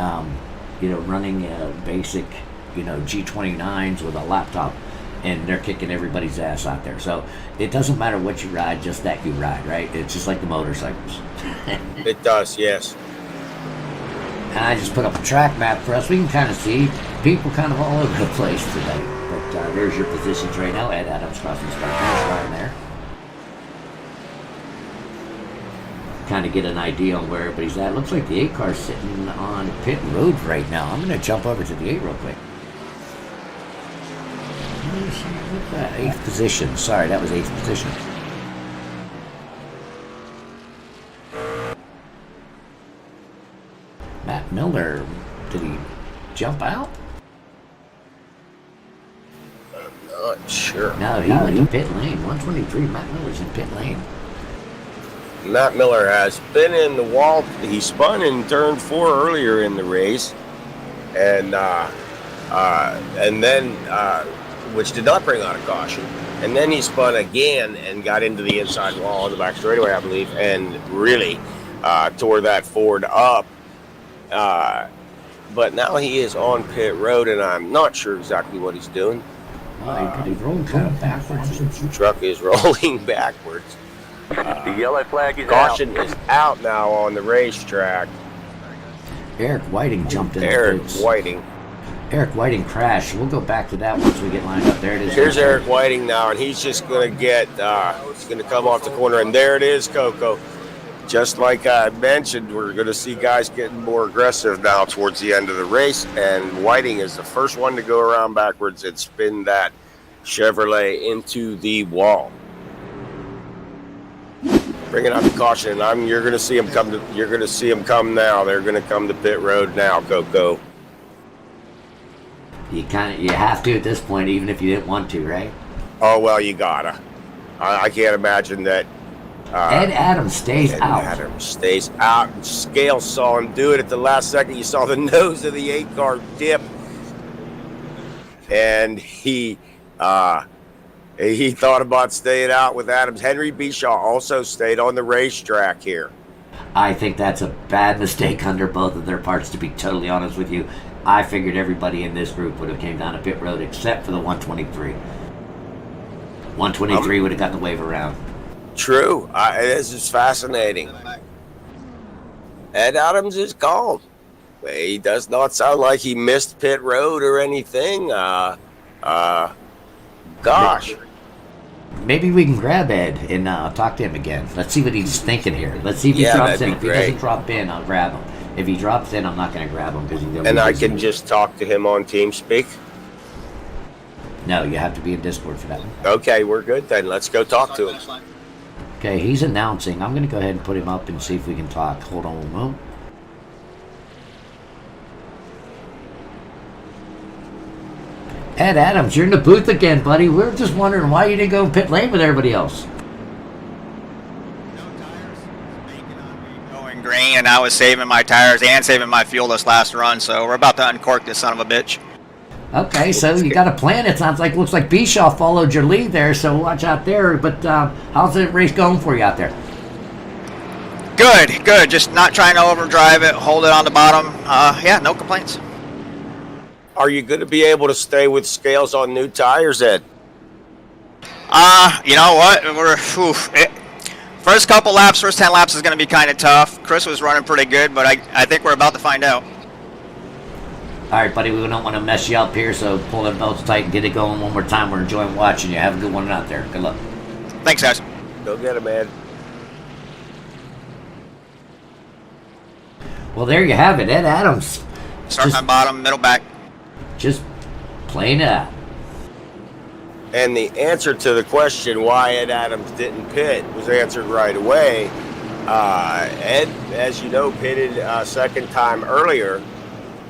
basic, G29s with a laptop, and they're kicking everybody's ass out there. So it doesn't matter what you ride, just that you ride, right? It's just like the motorcycles. It does, yes. And I just put up a track map for us. We can kind of see people kind of all over the place today. But there's your positions right now. Ed Adams crossing the start finish line there. Kind of get an idea on where everybody's at. Looks like the 8 car's sitting on pit road right now. I'm going to jump over to the 8 real quick. What's that? 8th position. Sorry, that was 8th position. Matt Miller, did he jump out? I'm not sure. No, he went to pit lane. 123, Matt Miller's in pit lane. Matt Miller has been in the wall. He spun in turn 4 earlier in the race, and and then which did not bring out a caution. And then he spun again and got into the inside wall on the back straightaway, I believe, and really tore that Ford up. But now he is on pit road, and I'm not sure exactly what he's doing. He's rolling kind of backwards. The truck is rolling backwards. The yellow flag is Caution is out now on the racetrack. Eric Whiting jumped in. Eric the boots. Whiting. Eric Whiting crashed. We'll go back to that once we get lined up. There it is. Here's Eric Whiting now, and he's just going to get, he's going to come off the corner, and there it is, Coco. Just like I mentioned, we're going to see guys getting more aggressive now towards the end of the race, and Whiting is the first one to go around backwards and spin that Chevrolet into the wall. Bringing out the caution, and you're going to see him come. You're going to see him come now. They're going to come to pit road now, Coco. You have to at this point, even if you didn't want to, right? Oh well, you gotta. I can't imagine that. Ed Adams stays out. Ed Adams stays out. Scales saw him do it at the last second. You saw the nose of the 8-car dip, and he thought about staying out with Adams. Henry Bishaw also stayed on the racetrack here. I think that's a bad mistake under both of their parts, to be totally honest with you. I figured everybody in this group would have came down to pit road except for the 123. 123 would have gotten the wave around. True. This is fascinating. Ed Adams is calm. He does not sound like he missed pit road or anything. Gosh. Maybe we can grab Ed and talk to him again. Let's see what he's thinking here. Let's see if he drops in. If he doesn't drop in, I'll grab him. If he drops in, I'm not going to grab him because he's going to. And I can just talk to him on TeamSpeak. No, you have to be in Discord for that one. Okay, we're good then. Let's go talk to him. Okay, he's announcing. I'm going to go ahead and put him up and see if we can talk. Hold on a moment. Ed Adams, you're in the booth again, buddy. We're just wondering why you didn't go pit lane with everybody else. Going green, and I was saving my tires and saving my fuel this last run, so we're about to uncork this son of a bitch. Okay, so you got a plan. It sounds like, looks like Bishaw followed your lead there, so watch out there. But how's the race going for you out there? Good. Just not trying to overdrive it, hold it on the bottom. Yeah, no complaints. Are you going to be able to stay with Scales on new tires, Ed? You know what? First couple laps, first 10 laps is going to be kind of tough. Chris was running pretty good, but I think we're about to find out. All right, buddy, we don't want to mess you up here, so pull the belts tight and get it going one more time. We're enjoying watching you. Have a good one out there. Good luck. Thanks, guys. Go get him, Ed. Well, there you have it. Ed Adams. Start on bottom, middle back. Just playing it out. And the answer to the question why Ed Adams didn't pit was answered right away. Ed, as you know, pitted a second time earlier,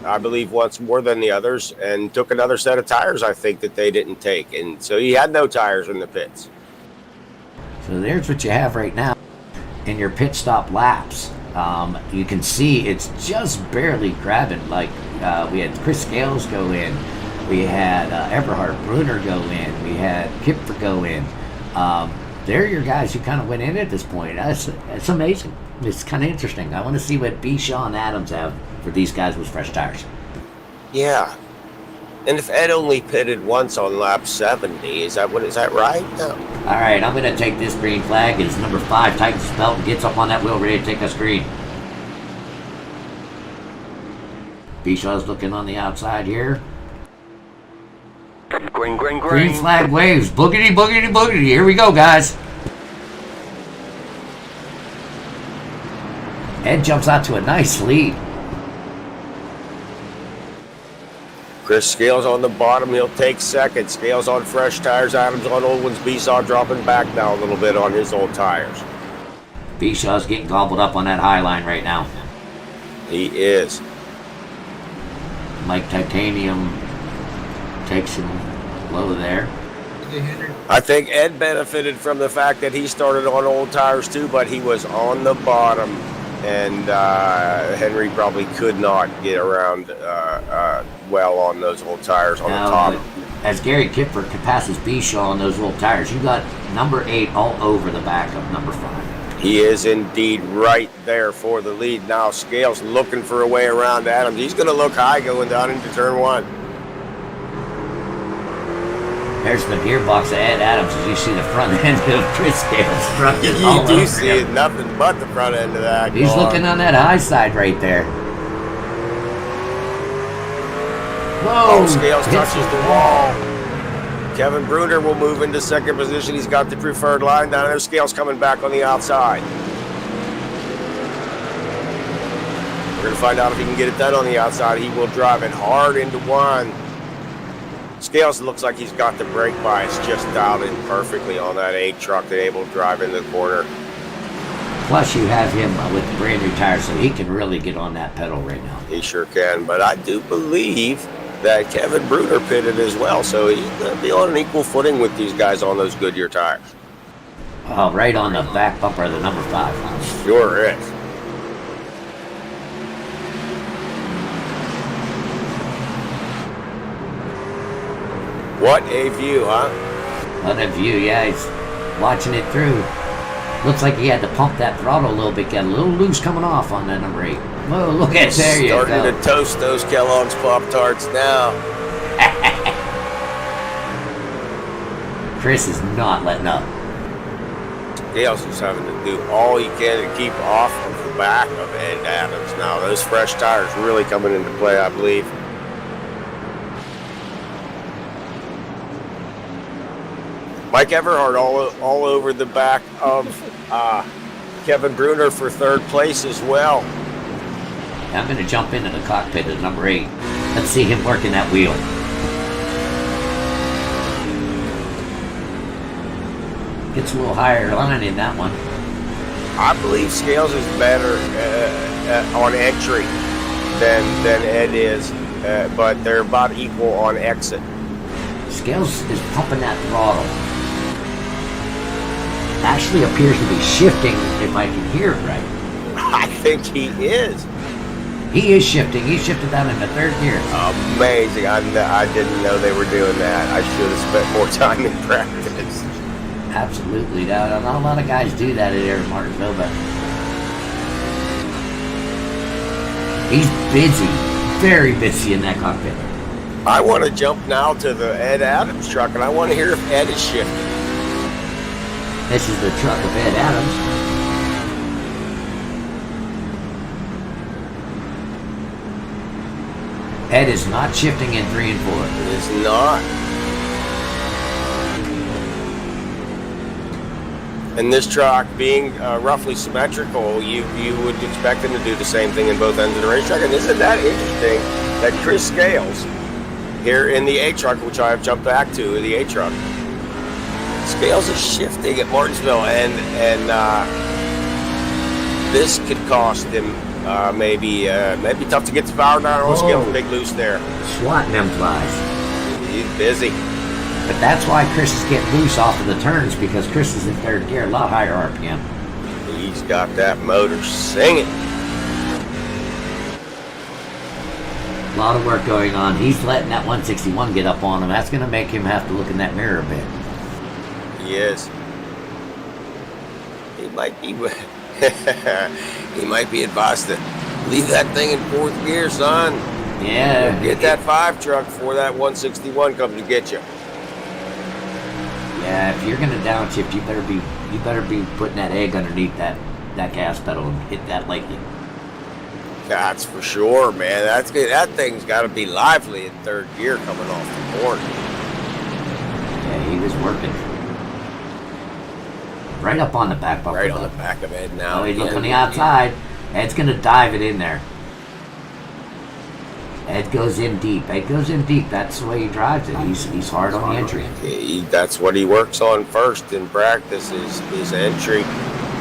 I believe once more than the others, and took another set of tires, I think, that they didn't take. And so he had no tires in the pits. So there's what you have right now in your pit stop laps. You can see it's just barely grabbing. Like we had Chris Scales go in. We had Eberhard Brunner go in. We had Kipfer go in. They're your guys who kind of went in at this point. That's amazing. It's kind of interesting. I want to see what Bishaw and Adams have for these guys with fresh tires. Yeah. And if Ed only pitted once on lap 70, is that right? No. All right, I'm going to take this green flag. It's number 5, tightens his belt and gets up on that wheel, ready to take us green. Bishaw's looking on the outside here. Green. Green flag waves. Boogity, boogity, boogity. Here we go, guys. Ed jumps out to a nice lead. Chris Scales on the bottom. He'll take second. Scales on fresh tires. Adams on old ones. Bishaw dropping back now a little bit on his old tires. Bishaw's getting gobbled up on that high line right now. He is. Mike Titanium takes him low there. I think Ed benefited from the fact that he started on old tires too, but he was on the bottom and Henry probably could not get around well on those old tires on the top. But as Gary Kipper passes Bishaw on those little tires, you got number 8 all over the back of number 5. He is indeed right there for the lead. Now Scales looking for a way around Adams. He's going to look high going down into turn 1. There's the gearbox of Ed Adams as you see the front end of Chris Scales struck it You all do over see him. it, nothing but the front end of that He's car. looking on that high side right there. Oh, Whoa! Scales hits touches the wall. Kevin Bruner will move into second position. He's got the preferred line down there. Scales coming back on the outside. We're going to find out if he can get it done on the outside. He will drive it hard into 1. Scales looks like he's got the brake bias just dialed in perfectly on that 8 truck and able to drive in the corner. Plus, you have him with brand new tires, so he can really get on that pedal right now. He sure can, but I do believe that Kevin Bruner pitted as well, so he's going to be on an equal footing with these guys on those Goodyear tires. Oh, right on the back bumper of the number 5. Sure is. What a view, huh? What a view, yeah, he's watching it through. Looks like he had to pump that throttle a little bit, got a little loose coming off on that number 8. Whoa, look at there you go. Starting to toast those Kellogg's Pop-Tarts now. Chris is not letting up. Scales is having to do all he can to keep off of the back of Ed Adams. Now, those fresh tires really coming into play, I believe. Mike Everhart all over the back of Kevin Bruner for 3rd place as well. I'm going to jump into the cockpit of number 8. Let's see him working that wheel. Gets a little higher line in that one. I believe Scales is better on entry than Ed is, but they're about equal on exit. Scales is pumping that throttle. Actually appears to be shifting, if I can hear it right. I think he is. He is shifting. He shifted down into 3rd gear. Amazing. I didn't know they were doing that. I should have spent more time in practice. Absolutely. Now, not a lot of guys do that at Air Martinsville, but he's busy. Very busy in that cockpit. I want to jump now to the Ed Adams truck, and I want to hear if Ed is shifting. This is the truck of Ed Adams. Ed is not shifting in 3 and 4. It is not. And this truck being roughly symmetrical, you would expect him to do the same thing in both ends of the racetrack. And isn't that interesting that Chris Scales here in the A truck, which I have jumped back to, the A truck, Scales is shifting at Martinsville, and this could cost him maybe tough to get the power down on Scales. Big loose there. Swatting them flies. He's busy. But that's why Chris is getting loose off of the turns, because Chris is in 3rd gear, a lot higher RPM. He's got that motor singing. A lot of work going on. He's letting that 161 get up on him. That's going to make him have to look in that mirror a bit. He is. He might be. He might be advised to leave that thing in 4th gear, son. Yeah. Get that 5 truck before that 161 comes to get you. Yeah, if you're going to downshift, you better be putting that egg underneath that gas pedal and hit that lightly. That's for sure, man. That thing's got to be lively in 3rd gear coming off the corner. Yeah, he was working. Right up on the back bumper. Right on the back of Ed now. Oh, he's looking on the outside. Ed's going to dive it in there. Ed goes in deep. Ed goes in deep. That's the way he drives it. He's hard on the entry. That's what he works on first in practice is entry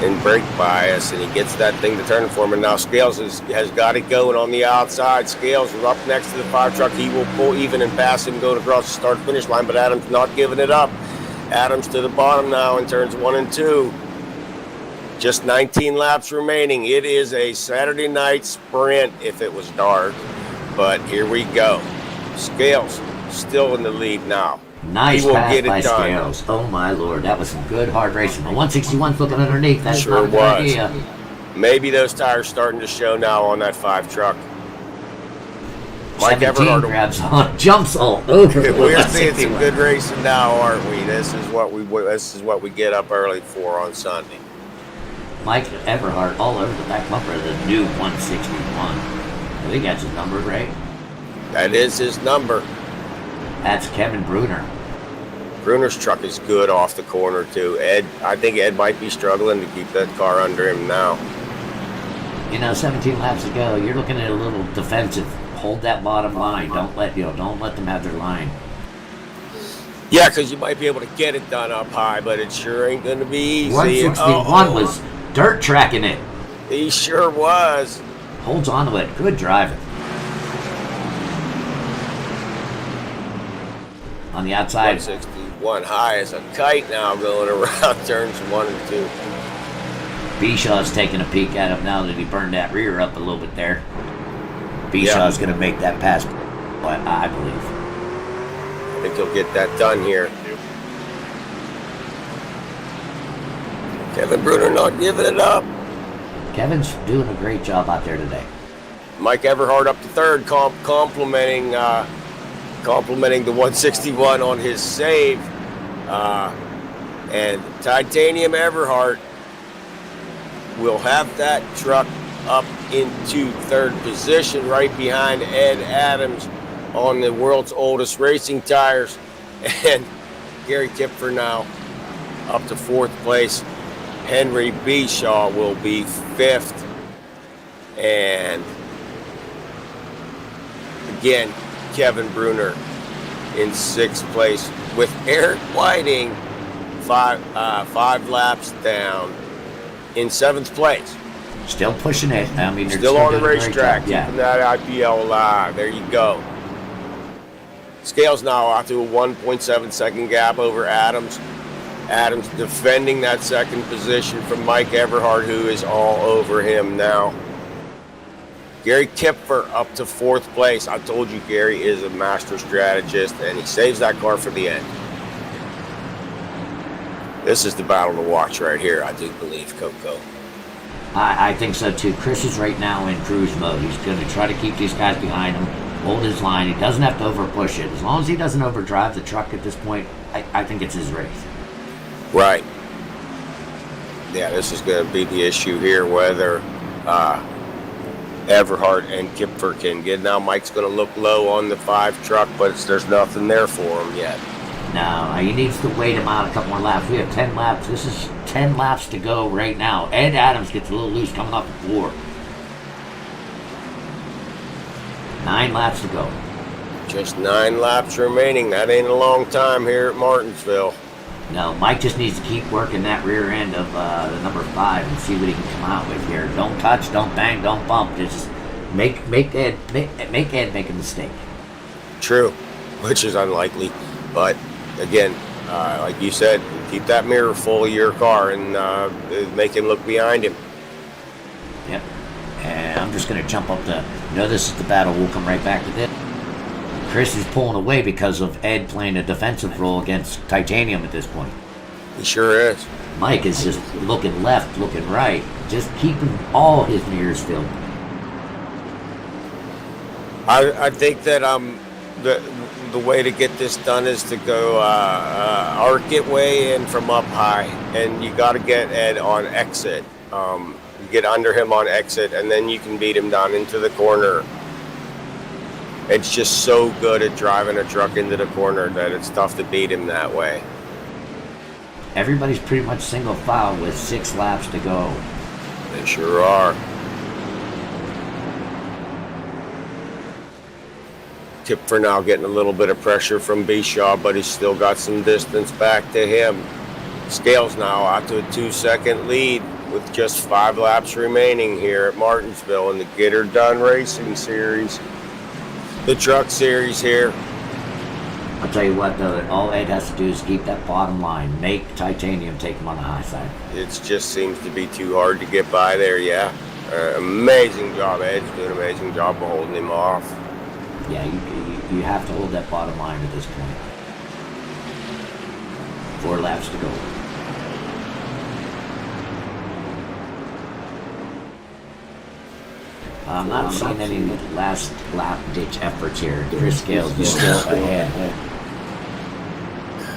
and brake bias, and he gets that thing to turn for him. And now Scales has got it going on the outside. Scales is up next to the 5 truck. He will pull even and pass him going across the start-finish line, but Adams not giving it up. Adams to the bottom now in turns 1 and 2. Just 19 laps remaining. It is a Saturday night sprint if it was dark. But here we go. Scales still in the lead now. Nice He will pass get it by done. Scales. Oh my lord, that was some good hard racing. The 161's looking underneath. That's Sure not a good was. idea. Maybe those tires starting to show now on that 5 truck. Mike 17 Everhart. grabs on, jumps all over. the We're seeing some 161. good racing now, aren't we? This is what we get up early for on Sunday. Mike Everhart all over the back bumper of the new 161. I think that's his number, right? That is his number. That's Kevin Bruner. Bruner's truck is good off the corner too. I think Ed might be struggling to keep that car under him now. 17 laps to go. You're looking at a little defensive. Hold that bottom line. Don't let them have their line. Yeah, because you might be able to get it done up high, but it sure ain't going to be easy. 161 was dirt tracking it. He sure was. Holds on to it. Good driving. On the outside. 161 high as a kite now going around turns 1 and 2. Bishaw's taking a peek at him now that he burned that rear up a little bit there. Bishaw's going to make that pass, I believe. I think he'll get that done here. Kevin Bruner not giving it up. Kevin's doing a great job out there today. Mike Everhart up to third, complimenting the 161 on his save. And Titanium Everhart will have that truck up into third position right behind Ed Adams on the world's oldest racing tires. And Gary Kipfer now up to fourth place. Henry Bishaw will be fifth. And again, Kevin Bruner in sixth place with Eric Whiting five laps down in seventh place. Still pushing it. I mean, they're Still on the doing a great racetrack, job. Yeah. keeping that IPL alive. There you go. Scales now out to a 1.7 second gap over Adams. Adams defending that second position from Mike Everhart, who is all over him now. Gary Kipfer up to fourth place. I told you Gary is a master strategist, and he saves that car for the end. This is the battle to watch right here, I do believe, Coco. I think so too. Chris is right now in cruise mode. He's going to try to keep these guys behind him, hold his line. He doesn't have to overpush it. As long as he doesn't overdrive the truck at this point, I think it's his race. Right. Yeah, this is going to be the issue here, whether Everhart and Kipfer can get. Now Mike's going to look low on the 5 truck, but there's nothing there for him yet. No, he needs to wait him out a couple more laps. We have 10 laps. This is 10 laps to go right now. Ed Adams gets a little loose coming off the floor. 9 laps to go. Just 9 laps remaining. That ain't a long time here at Martinsville. No, Mike just needs to keep working that rear end of the number 5 and see what he can come out with here. Don't touch, don't bang, don't bump. Just make Ed make a mistake. True, which is unlikely, but again, like you said, keep that mirror full of your car and make him look behind him. Yep. And I'm just going to jump up this is the battle. We'll come right back to this. Chris is pulling away because of Ed playing a defensive role against Titanium at this point. He sure is. Mike is just looking left, looking right, just keeping all his mirrors filled. I think that the way to get this done is to go arc it way in from up high, and you got to get Ed on exit. You get under him on exit, and then you can beat him down into the corner. Ed's just so good at driving a truck into the corner that it's tough to beat him that way. Everybody's pretty much single file with 6 laps to go. They sure are. Kipfer now getting a little bit of pressure from Bishaw, but he's still got some distance back to him. Scales now out to a 2-second lead with just 5 laps remaining here at Martinsville in the Get Her Done Racing Series. The truck series here. I'll tell you what, though, all Ed has to do is keep that bottom line. Make Titanium take him on the high side. It just seems to be too hard to get by there, yeah. Amazing job, Ed's doing an amazing job of holding him off. Yeah, you have to hold that bottom line at this point. 4 laps to go. I'm not seeing any last lap ditch efforts here. Chris Scales is still ahead.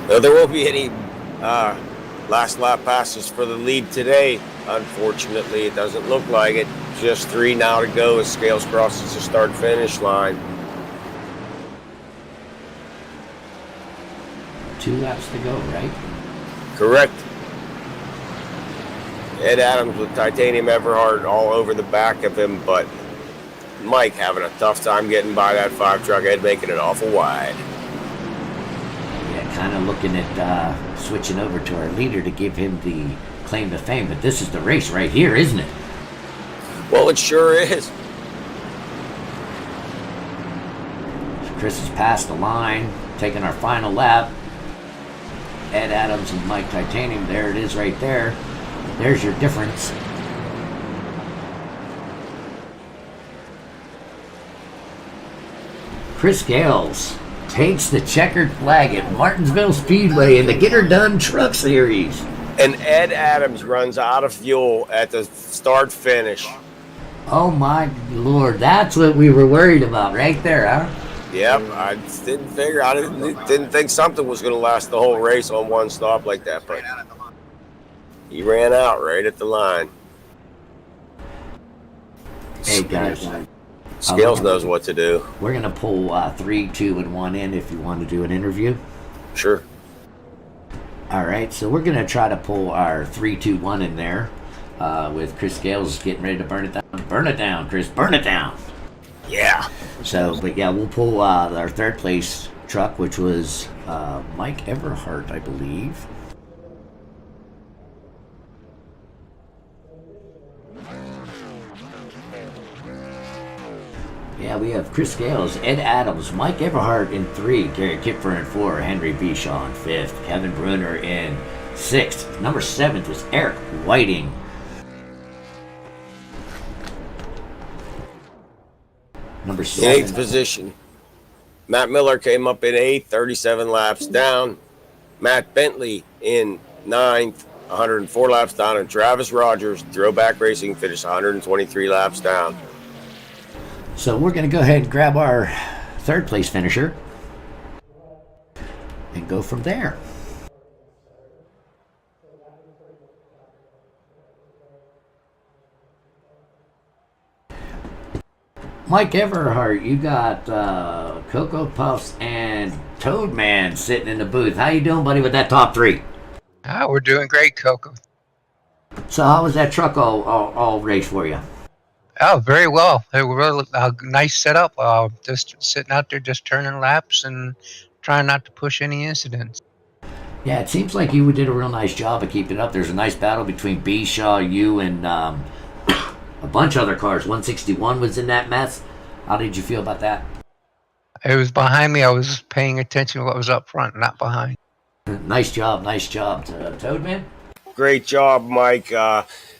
There won't be any last lap passes for the lead today. Unfortunately, it doesn't look like it. Just 3 now to go as Scales crosses the start-finish line. 2 laps to go, right? Correct. Ed Adams with Titanium Everhart all over the back of him, but Mike having a tough time getting by that 5 truck. Ed making it awful wide. Yeah, kind of looking at switching over to our leader to give him the claim to fame, but this is the race right here, isn't it? Well, it sure is. Chris has passed the line, taking our final lap. Ed Adams and Mike Titanium, there it is right there. There's your difference. Chris Gales takes the checkered flag at Martinsville Speedway in the Get Her Done Truck Series. And Ed Adams runs out of fuel at the start finish. Oh my Lord, that's what we were worried about right there, huh? Yep, I just didn't figure. I didn't think something was going to last the whole race on one stop like that, but he ran out right at the line. Hey guys, Scales knows what to do. we're gonna pull 3, 2, and 1 in if you want to do an interview. Sure. All right, so we're gonna try to pull our 3, 2, 1 in there with Chris Scales getting ready to burn it down. Burn it down, Chris. Burn it down. Yeah. So, but yeah, we'll pull our 3rd place truck, which was Mike Everhart, I believe. Yeah, we have Chris Scales, Ed Adams, Mike Everhart in 3, Gary Kipfer in 4, Henry Bishaw in 5th, Kevin Bruner in 6th. Number 7th was Eric Whiting. Number In 7. 8th position. Matt Miller came up in 8th, 37 laps down. Matt Bentley in 9th, 104 laps down. And Travis Rogers, Throwback Racing, finished 123 laps down. So we're going to go ahead and grab our 3rd place finisher and go from there. Mike Everhart, you got Cocoa Puffs and Toad Man sitting in the booth. How you doing, buddy, with that top 3? We're doing great, Coco. So how was that truck all race for you? Oh, very well. It was really a nice setup. Just sitting out there, just turning laps and trying not to push any incidents. Yeah, it seems like you did a real nice job of keeping it up. There's a nice battle between Bishaw, you, and a bunch of other cars. 161 was in that mess. How did you feel about that? It was behind me. I was paying attention to what was up front, not behind. Nice job, Toadman. Great job, Mike.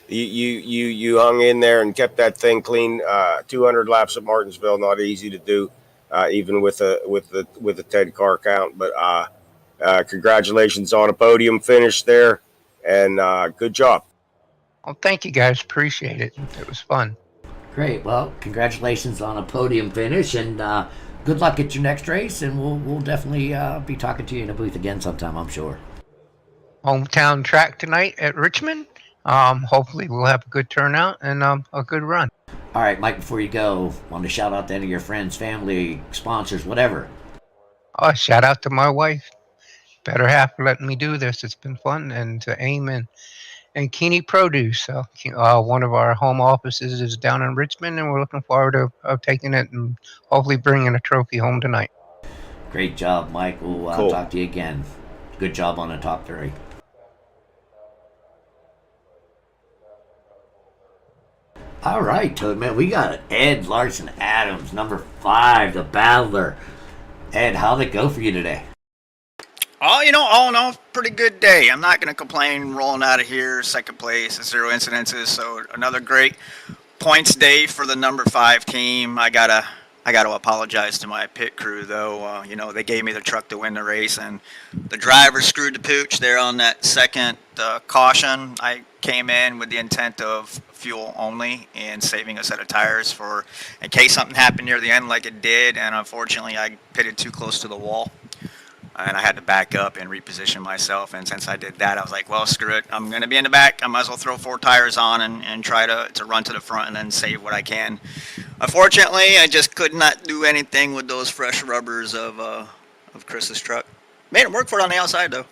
You hung in there and kept that thing clean. 200 laps at Martinsville, not easy to do, even with a 10 car count. But congratulations on a podium finish there, and good job. Well, thank you guys. Appreciate it. It was fun. Great. Well, congratulations on a podium finish, and good luck at your next race. And we'll definitely be talking to you in a booth again sometime, I'm sure. Hometown track tonight at Richmond. Hopefully we'll have a good turnout and a good run. All right, Mike, before you go, want to shout out to any of your friends, family, sponsors, whatever. Oh, shout out to my wife. Better half for letting me do this. It's been fun. And to AIM and Keeney Produce. One of our home offices is down in Richmond, and we're looking forward to taking it and hopefully bringing a trophy home tonight. Great job, Mike. We'll Cool. talk to you again. Good job on the top 3. All right, Toadman, we got Ed Larson Adams, number 5, the battler. Ed, how'd it go for you today? Oh, all in all, pretty good day. I'm not going to complain. Rolling out of here, second place, 0 incidences. So another great points day for the number 5 team. I gotta apologize to my pit crew though. They gave me the truck to win the race, and the driver screwed the pooch there on that second caution. I came in with the intent of fuel only and saving a set of tires for in case something happened near the end like it did, and unfortunately I pitted too close to the wall. And I had to back up and reposition myself. And since I did that, I was like, well, screw it. I'm going to be in the back. I might as well throw 4 tires on and try to run to the front and then save what I can. Unfortunately, I just could not do anything with those fresh rubbers of Chris's truck. Made it work for it on the outside, though.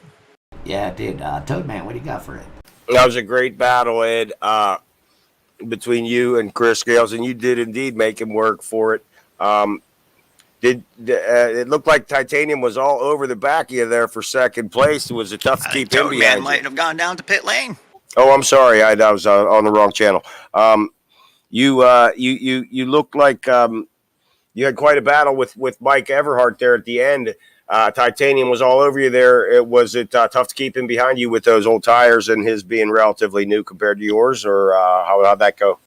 Yeah, it did. Toadman, what do you got for it? That was a great battle, Ed, between you and Chris Scales, and you did indeed make him work for it. It looked like Titanium was all over the back of you there for second place? Was it tough to keep him behind you? Might have gone down to pit lane. Oh, I'm sorry. I was on the wrong channel. You looked like you had quite a battle with Mike Everhart there at the end. Titanium was all over you there. Was it tough to keep him behind you with those old tires and his being relatively new compared to yours, or how'd that go?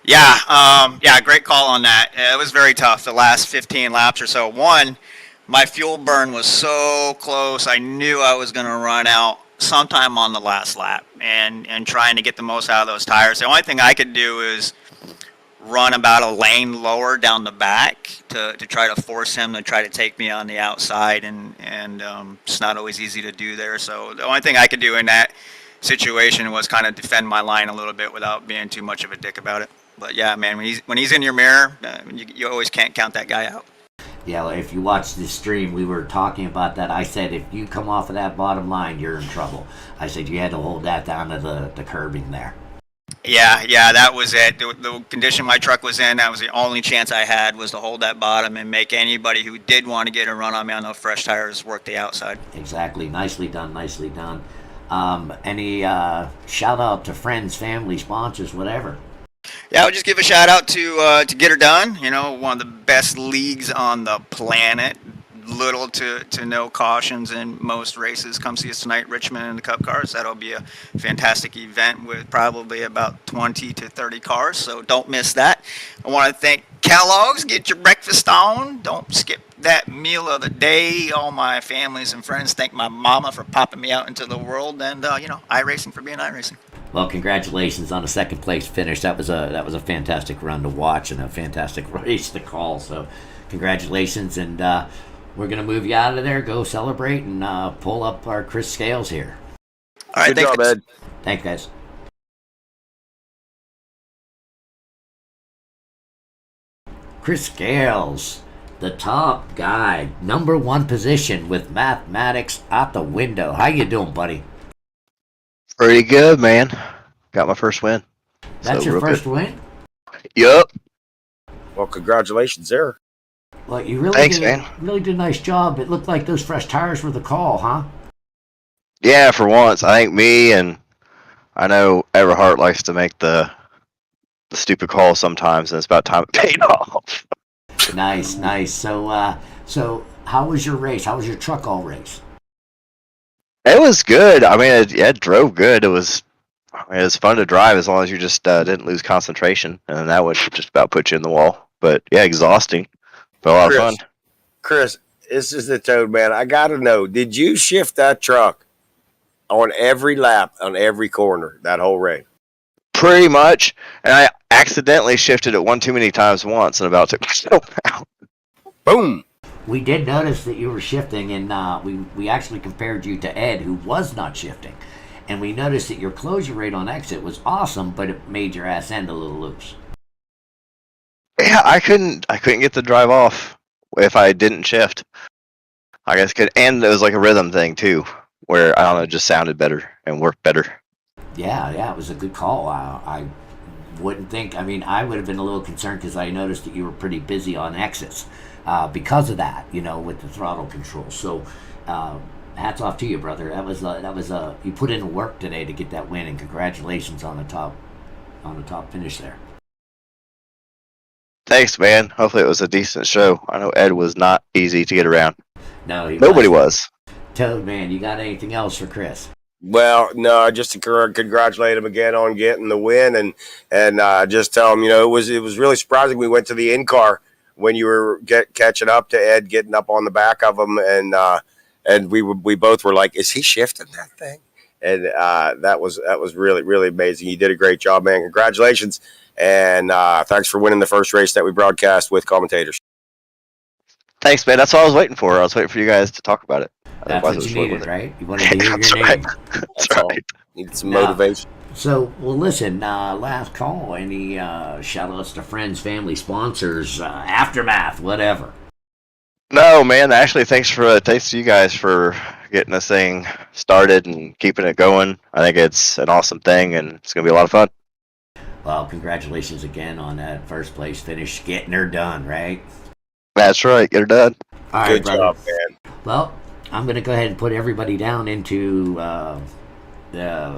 Yeah, great call on that. It was very tough the last 15 laps or so. One, my fuel burn was so close. I knew I was going to run out sometime on the last lap, and trying to get the most out of those tires. The only thing I could do is run about a lane lower down the back to try to force him to try to take me on the outside, and it's not always easy to do there. So the only thing I could do in that situation was kind of defend my line a little bit without being too much of a dick about it. But yeah, man, when he's in your mirror, you always can't count that guy out. Yeah, if you watch the stream, we were talking about that. I said, if you come off of that bottom line, you're in trouble. I said you had to hold that down to the curbing there. Yeah, that was it. The condition my truck was in, that was the only chance I had, was to hold that bottom and make anybody who did want to get a run on me on those fresh tires work the outside. Exactly. Nicely done. Any shout out to friends, family, sponsors, whatever? Yeah, I would just give a shout out to Get Her Done. One of the best leagues on the planet. Little to no cautions in most races. Come see us tonight, Richmond, in the Cup cars. That'll be a fantastic event with probably about 20 to 30 cars, so don't miss that. I want to thank Kellogg's. Get your breakfast on. Don't skip that meal of the day. All my families and friends. Thank my mama for popping me out into the world, and iRacing for being iRacing. Well, congratulations on a second place finish. That was a fantastic run to watch and a fantastic race to call. So, congratulations, and we're gonna move you out of there. Go celebrate and pull up our Chris Scales here. All right, good job, Ed. Thanks, guys. Chris Scales, the top guy, number 1 position with mathematics out the window. How you doing, buddy? Pretty good, man. Got my first win. That's your first win? Yup. Well, congratulations there. Well, you really Thanks, did man. Really did a nice job. It looked like those fresh tires were the call, huh? Yeah, for once. I think me and I know Everhart likes to make the stupid calls sometimes, and it's about time it paid off. Nice. So how was your race? How was your truck all race? It was good. I mean, it drove good. It was fun to drive as long as you just didn't lose concentration, and that would just about put you in the wall. But yeah, exhausting, but a lot of fun. Chris, this is the Toad Man. I gotta know, did you shift that truck on every lap, on every corner, that whole race? Pretty much, and I accidentally shifted it one too many times once, and about took myself out. Boom. We did notice that you were shifting, and we actually compared you to Ed, who was not shifting. And we noticed that your closure rate on exit was awesome, but it made your ass end a little loose. Yeah, I couldn't get the drive off if I didn't shift. I guess and it was like a rhythm thing too, where I don't know, it just sounded better and worked better. Yeah, it was a good call. I wouldn't think. I mean, I would have been a little concerned because I noticed that you were pretty busy on exits because of that, with the throttle control. So, hats off to you, brother. That was you put in work today to get that win, and congratulations on the top finish there. Thanks, man. Hopefully it was a decent show. I know Ed was not easy to get around. No, nobody was. Toad Man, you got anything else for Chris? Well, no, just to congratulate him again on getting the win, and just tell him, it was really surprising. We went to the in car when you were catching up to Ed, getting up on the back of him, and we both were like, "Is he shifting that thing?" And that was really, really amazing. You did a great job, man. Congratulations, and thanks for winning the first race that we broadcast with commentators. Thanks, man. That's what I was waiting for. I was waiting for you guys to talk about it. That's Otherwise, what it you was needed, right? You wanted to hear That's your right. name. That's all. right. Needed some Yeah. motivation. So, well, listen, last call. Any shout outs to friends, family, sponsors, Aftermath, whatever? No, man. Actually, thanks to you guys for getting this thing started and keeping it going. I think it's an awesome thing, and it's gonna be a lot of fun. Well, congratulations again on that first place finish, getting her done, right? That's right. Get it done. All right, Good brother. job, man. Well, I'm going to go ahead and put everybody down into the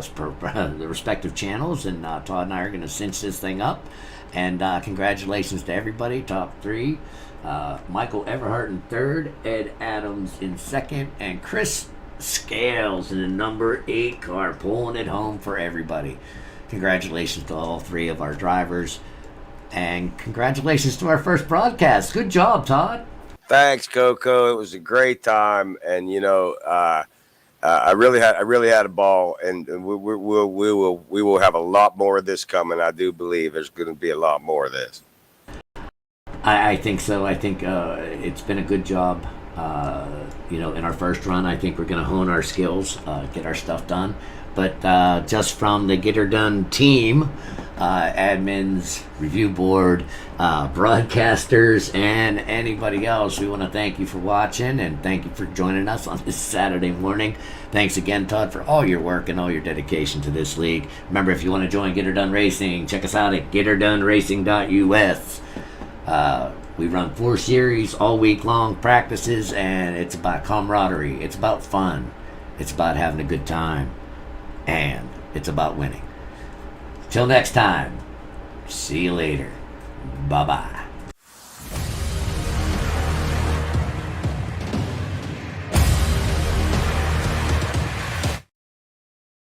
respective channels, and Todd and I are going to cinch this thing up. And congratulations to everybody, top three. Michael Everhart in third, Ed Adams in second, and Chris Scales in the number 8 car, pulling it home for everybody. Congratulations to all three of our drivers, and congratulations to our first broadcast. Good job, Todd. Thanks, Coco. It was a great time, and I really had a ball, and we will have a lot more of this coming. I do believe there's going to be a lot more of this. I think so. I think it's been a good job. In our first run, I think we're going to hone our skills, get our stuff done. But just from the Get Her Done team, admins, review board, broadcasters, and anybody else, we want to thank you for watching and thank you for joining us on this Saturday morning. Thanks again, Todd, for all your work and all your dedication to this league. Remember, if you want to join Get Her Done Racing, check us out at getherdoneracing.us. We run 4 series, all week long practices, and it's about camaraderie. It's about fun. It's about having a good time. And it's about winning. Till next time, see you later. Bye-bye.